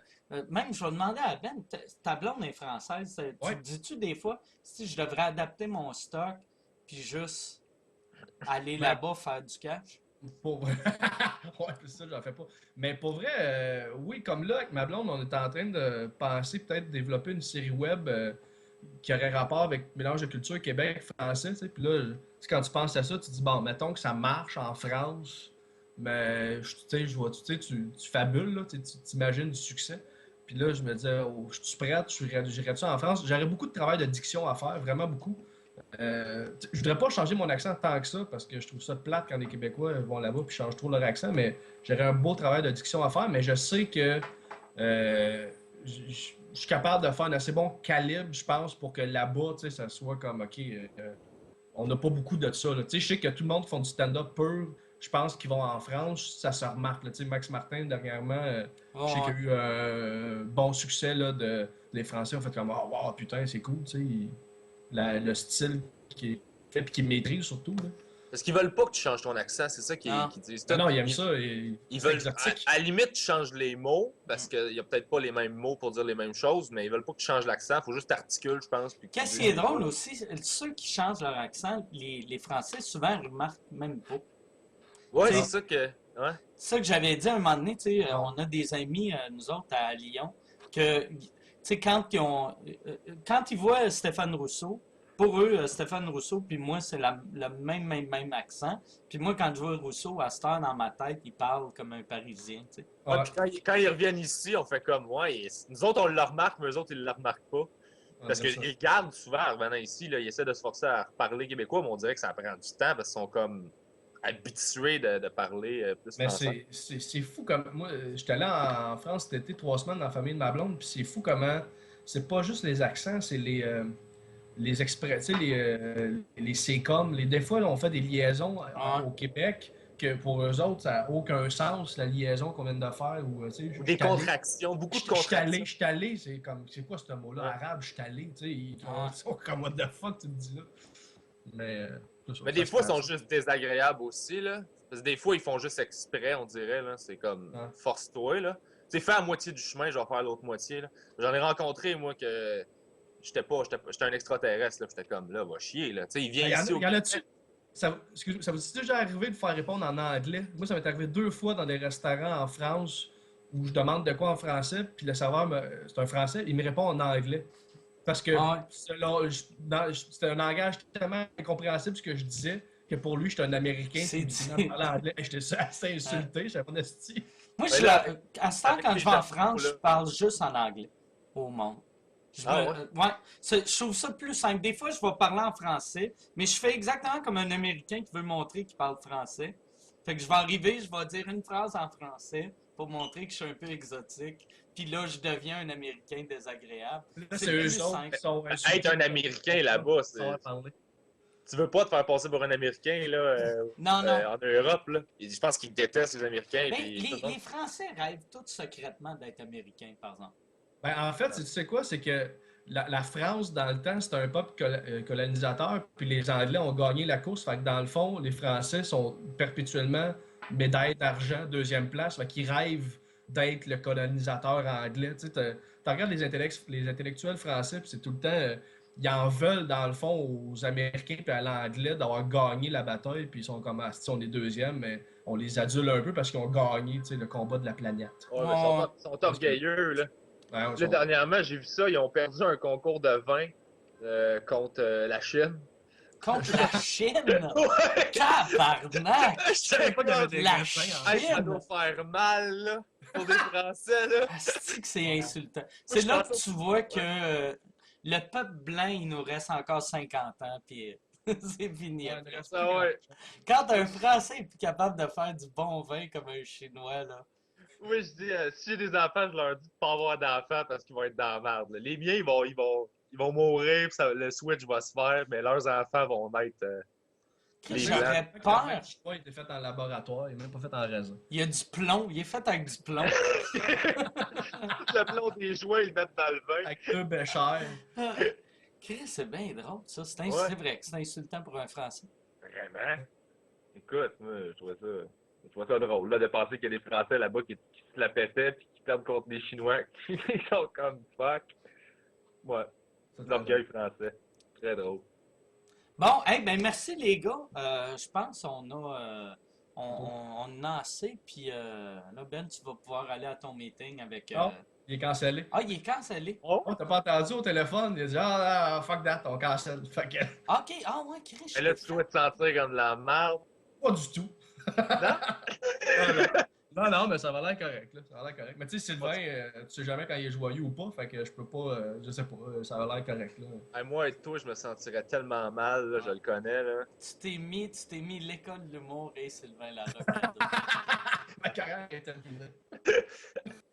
même, je vais demander à Ben, ta blonde est française. Tu Ouais. te dis-tu des fois, si je devrais adapter mon stock, puis juste aller Ben, là-bas faire du cash? Pour vrai. Ouais, c'est ça, j'en fais pas. Mais pour vrai, oui, comme là, avec ma blonde, on est en train de penser peut-être développer une série web qui aurait rapport avec mélange de culture Québec-français, tu sais. Puis là, tu sais, quand tu penses à ça, tu te dis, bon, mettons que ça marche en France, mais tu sais, je vois, tu sais, tu fabules, là, tu t'imagines du succès. Puis là, je me disais, oh, je suis prête, j'irais-tu en France? J'aurais beaucoup de travail de diction à faire, vraiment beaucoup. Je voudrais pas changer mon accent tant que ça parce que je trouve ça plate quand les Québécois vont là-bas et changent trop leur accent, mais j'aurais un beau travail de diction à faire, mais je sais que je suis capable de faire un assez bon calibre, je pense, pour que là-bas, tu sais, ça soit comme, OK, on n'a pas beaucoup de ça. Là. Tu sais, je sais que tout le monde font du stand-up pur. Je pense qu'ils vont en France, ça se remarque. Là. Tu sais, Max Martin, dernièrement, je sais qu'il y a eu un bon succès. Là, les Français ont fait comme, oh, wow, putain, c'est cool. Tu sais, le style qui est fait et qu'ils maîtrisent surtout. Là. Parce qu'ils veulent pas que tu changes ton accent, c'est ça Non. qu'ils disent. Ah non, ils aiment Ils- ça. Et Ils c'est veulent, exotique. à la limite, tu changes les mots, parce qu'il n'y a peut-être pas les mêmes mots pour dire les mêmes choses, mais ils veulent pas que tu changes l'accent, il faut juste t'articules, je pense. Puis que tu Qu'est-ce dises qui est les drôle mots. aussi, ceux qui changent leur accent, les Français, souvent, remarquent même pas. Ouais, Tu c'est sais, ça que. Ouais. c'est ça que j'avais dit à un moment donné, tu sais, on a des amis, nous autres, à Lyon, que, tu sais, quand ils voient Stéphane Rousseau, pour eux, Stéphane Rousseau, puis moi, c'est le même accent. Puis moi, quand je vois Rousseau, à cette heure, dans ma tête, il parle comme un Parisien, tu sais. Ouais, Ouais. puis quand ils reviennent ici, on fait comme, ouais, nous autres, on le remarque, mais eux autres, ils le remarquent pas. Parce C'est ça. qu'ils gardent souvent en revenant ici, là, ils essaient de se forcer à reparler québécois, mais on dirait que ça prend du temps parce qu'ils sont comme habitués de parler plus Mais français. c'est fou comme. Moi, j'étais allé en France cet été 3 semaines dans la famille de ma blonde, puis c'est fou comment. C'est pas juste les accents, c'est les expressions, les c'est-comme. Des fois, là, on fait des liaisons Ouais. au Québec que pour eux autres, ça n'a aucun sens, la liaison qu'on vient de faire. Ou, tu sais, Ou des je suis allé. contractions, beaucoup de Je suis allé, contractions. je suis allé, c'est comme, c'est quoi ce mot-là, Ouais. arabe, je suis allé, tu sais, Ouais. ils sont comme, what the fuck, tu me dis là. Mais, c'est ça, Mais ça des se fois, ils passe. sont juste désagréables aussi, là. Parce que des fois, ils font juste exprès, on dirait, là. C'est comme, Ouais. force-toi, là. Tu sais, fais la moitié du chemin, je vais faire l'autre moitié, là. J'en ai rencontré, moi, que j'étais un extraterrestre, là. J'étais comme, là, va chier, là. Tu sais, il vient Il y en a, ici au il y en a-tu? Québec. Ça vous est déjà arrivé de faire répondre en anglais? Moi, ça m'est arrivé 2 fois dans des restaurants en France où je demande de quoi en français, puis le serveur, c'est un français, il me répond en anglais. Parce que Ah ouais. c'était un langage tellement incompréhensible ce que je disais que pour lui, j'étais un Américain C'est qui me dit. disait de parler anglais. Et j'étais assez insulté, j'avais pas d'esti. Moi, Mais là, à ce temps, avec quand les je vais en chapeaux, France, là. je parle juste en anglais au monde. Ah ouais? Ouais, je trouve ça plus simple. Des fois, je vais parler en français, mais je fais exactement comme un Américain qui veut montrer qu'il parle français. Fait que je vais arriver, je vais dire une phrase en français pour montrer que je suis un peu exotique. Puis là, je deviens un Américain désagréable. Là, C'est c'est eux plus autres simple. qui sont Être un Américain là-bas, savoir parler. tu veux pas te faire passer pour un Américain là, Non, non. en Europe. Là. Je pense qu'ils détestent les Américains. Ben, Puis tout le monde- les Français rêvent tous secrètement d'être Américains, par exemple. Ben, en fait, tu sais quoi, c'est que la France, dans le temps, c'était un peuple colonisateur, puis les Anglais ont gagné la course. Fait que dans le fond, les Français sont perpétuellement médaille d'argent, deuxième place. Fait qu'ils rêvent d'être le colonisateur anglais. Tu sais, t'as regardes les intellectuels français, puis c'est tout le temps. Ils en veulent, dans le fond, aux Américains puis à l'anglais d'avoir gagné la bataille, puis ils sont comme, ah, si on est deuxième, mais on les adule un peu parce qu'ils ont gagné, tu sais, le combat de la planète. Ouais, mais ils sont orgueilleux. Là. Ouais, on Là, s'en- dernièrement, j'ai vu ça. Ils ont perdu un concours de vin contre la Chine. Contre la Chine? Ouais! Tabarnak! Je savais pas qu'il y avait des La raisins en Chine! Ça doit faire mal, là, pour des Français, là. Asti que c'est insultant. C'est je là pense que tu vois que le peuple blanc, il nous reste encore 50 ans, puis c'est fini. Ouais, après. il reste Ah plus ouais. Quand un Français est plus capable de faire du bon vin comme un Chinois, là. Oui, je dis, si j'ai des enfants, je leur dis de pas avoir d'enfants parce qu'ils vont être dans la merde. Là. Les miens, ils vont mourir, puis le switch va se faire, mais leurs enfants vont être Chris, les j'aurais blancs. peur. Le choix était fait en laboratoire, il n'est même pas fait en raisin. Il y a du plomb. Il est fait avec du plomb. Tout le plomb des jouets, ils le mettent dans le vin. Avec deux béchères. Chris, c'est bien drôle, ça. C'est Ouais. c'est vrai que c'est insultant pour un Français. Vraiment? Écoute, moi, je trouvais ça drôle, là, de penser qu'il y a des Français là-bas qui se la pétaient puis qui perdent contre des Chinois qui sont comme fuck. Ouais, l'orgueil français. Très drôle. Bon, hey, ben merci les gars. Je pense qu'on a, on en a assez. Puis là, Ben, tu vas pouvoir aller à ton meeting avec. Ah, il est cancellé. Ah, il est cancellé. Oh! Oh, t'as pas entendu au téléphone? Il a dit fuck that, on cancelle. Fait que, Ok, ah ouais, Chris. Mais là, tu dois te sentir comme de la merde. pas du tout. Non? Non, mais ça va l'air correct. Là. Ça va l'air correct. Mais tu sais, Sylvain, tu sais jamais quand il est joyeux ou pas. Fait que je peux pas. Je sais pas. Ça va l'air correct. Là. Hey, moi et toi, je me sentirais tellement mal, là, je le connais. Là. Tu t'es mis l'école de l'humour et Sylvain Larocque. Ma carrière est terminée.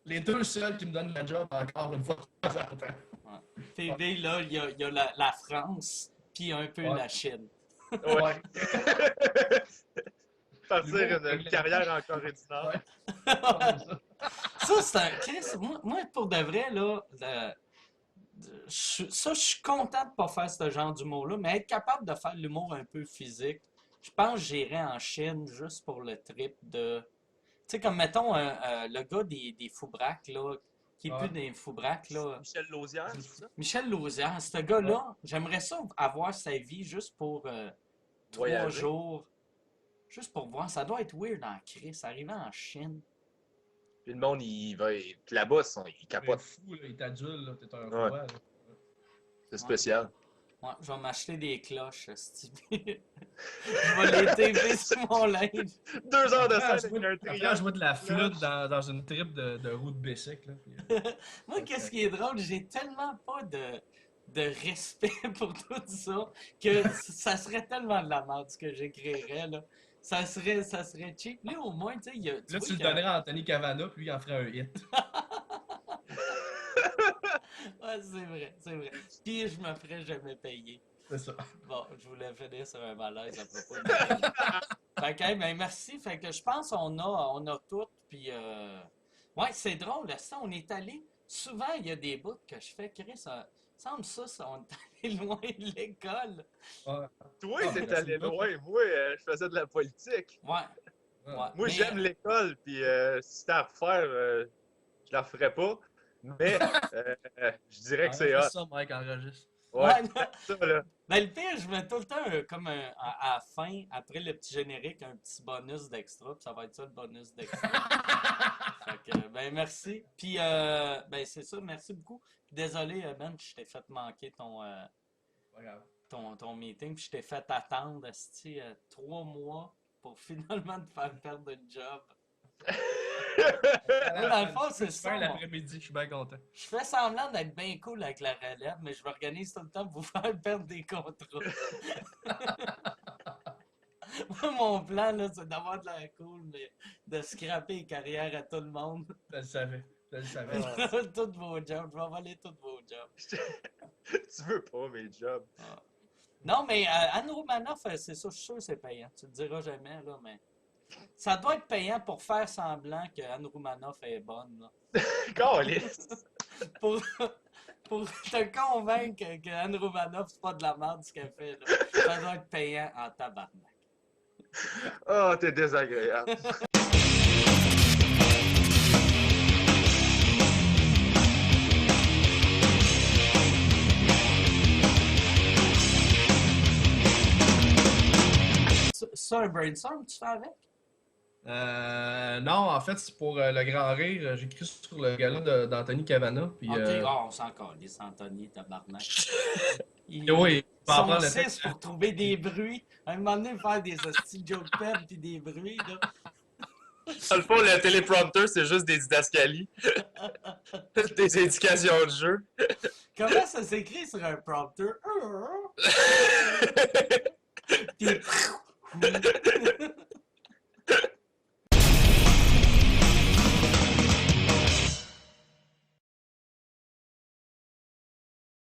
Les deux seuls qui me donnent la job encore une fois de temps en temps. TV, là, il y a la France, puis un peu Ouais. la Chine. Ouais. Partir une carrière en Corée du Nord. Ouais. Ça, c'est un. Chris, moi, pour de vrai, là, je suis content de pas faire ce genre d'humour-là, mais être capable de faire de l'humour un peu physique, je pense que j'irais en Chine juste pour le trip de. Tu sais, comme mettons le gars des Foubraques, là, qui est Ouais. plus des Foubraques, là. Michel Lausière, c'est ça? Michel Lausière, ce gars-là, j'aimerais ça avoir sa vie juste pour 3 Voyager. jours. Juste pour voir. Ça doit être weird en crise, arriver en Chine. Puis le monde, il va. Puis là-bas, ils T'es capotent. fou, là, il t'adule, là, t'es un Ouais. roi. Là. C'est spécial. Ouais, je vais m'acheter des cloches, esti. Je vais les taper sur mon linge. 2 heures de Après, scène avec un Après, je triangle. jouais de la flûte dans une trip de roue de bicycle. Là, puis, Moi, qu'est-ce qui est drôle, j'ai tellement pas de respect pour tout ça que ça serait tellement de la merde ce que j'écrirais, là. Ça serait cheap. Lui, au moins, tu sais, il y a. là, vois tu le que- donnerais à Anthony Cavana, puis lui, il en ferait un hit. Ouais, c'est vrai, c'est vrai. Puis je me ferais jamais payer. C'est ça. Bon, je voulais finir sur un malaise à propos de Fait que, hey, ben merci. Fait que je pense qu'on a tout. Puis, ouais, c'est drôle. Ça, on est allé. Souvent, il y a des bouts que je fais. Chris, ça semble ça, on est allé loin de l'école. Ouais. Toi, Ah, t'es ben, allé c'est bon. loin. Moi, je faisais de la politique. Ouais. Ouais. Ouais. Moi, Mais, j'aime l'école, puis si c'était à refaire, je la referais pas. Mais je dirais que c'est hot. Enregistre ça, Mike, enregistre. Ouais, non. ça, là. Ben, le pire, je mets tout le temps à la fin, après le petit générique, un petit bonus d'extra, puis ça va être ça le bonus d'extra. Fait que, ben, merci. Puis, ben, c'est ça, merci beaucoup. Puis, désolé, Ben, je t'ai fait manquer Regarde. ton meeting, puis je t'ai fait attendre, esti, 3 mois pour finalement te faire perdre une job. Moi, dans le fond, c'est ça. L'après-midi, je suis bien content. Je fais semblant d'être bien cool avec la relève, mais je m'organise tout le temps pour vous faire perdre des contrats. Moi, mon plan, là, c'est d'avoir de l'air cool, mais de scraper les carrières à tout le monde. Je le savais. Je le savais. Je vole tous vos jobs. Je vais voler tous vos jobs. Tu veux pas mes jobs. Non, mais Anne Romanoff, c'est ça, je suis sûr que c'est payant. Tu le diras jamais, là, mais... Ça doit être payant pour faire semblant que Anne Romanoff est bonne, là. Câlisse. Pour te convaincre que Anne Romanoff, c'est pas de la merde ce qu'elle fait, là. Ça doit être payant en tabarnak. Oh, t'es désagréable. Ça, un brainstorm, tu fais avec? Non, en fait, c'est pour le grand rire. J'écris sur le gala d'Anthony Cavana. Puis, Ok, on s'en calisse, Anthony, tabarnak. Ils oui, pas sont prendre le 6 texte. pour trouver des bruits. À un moment donné, faire des hosties joke pad pis des bruits, là. Dans le fond, le téléprompteur, c'est juste des didascalies. Des indications de jeu. Comment ça s'écrit sur un prompteur? Pis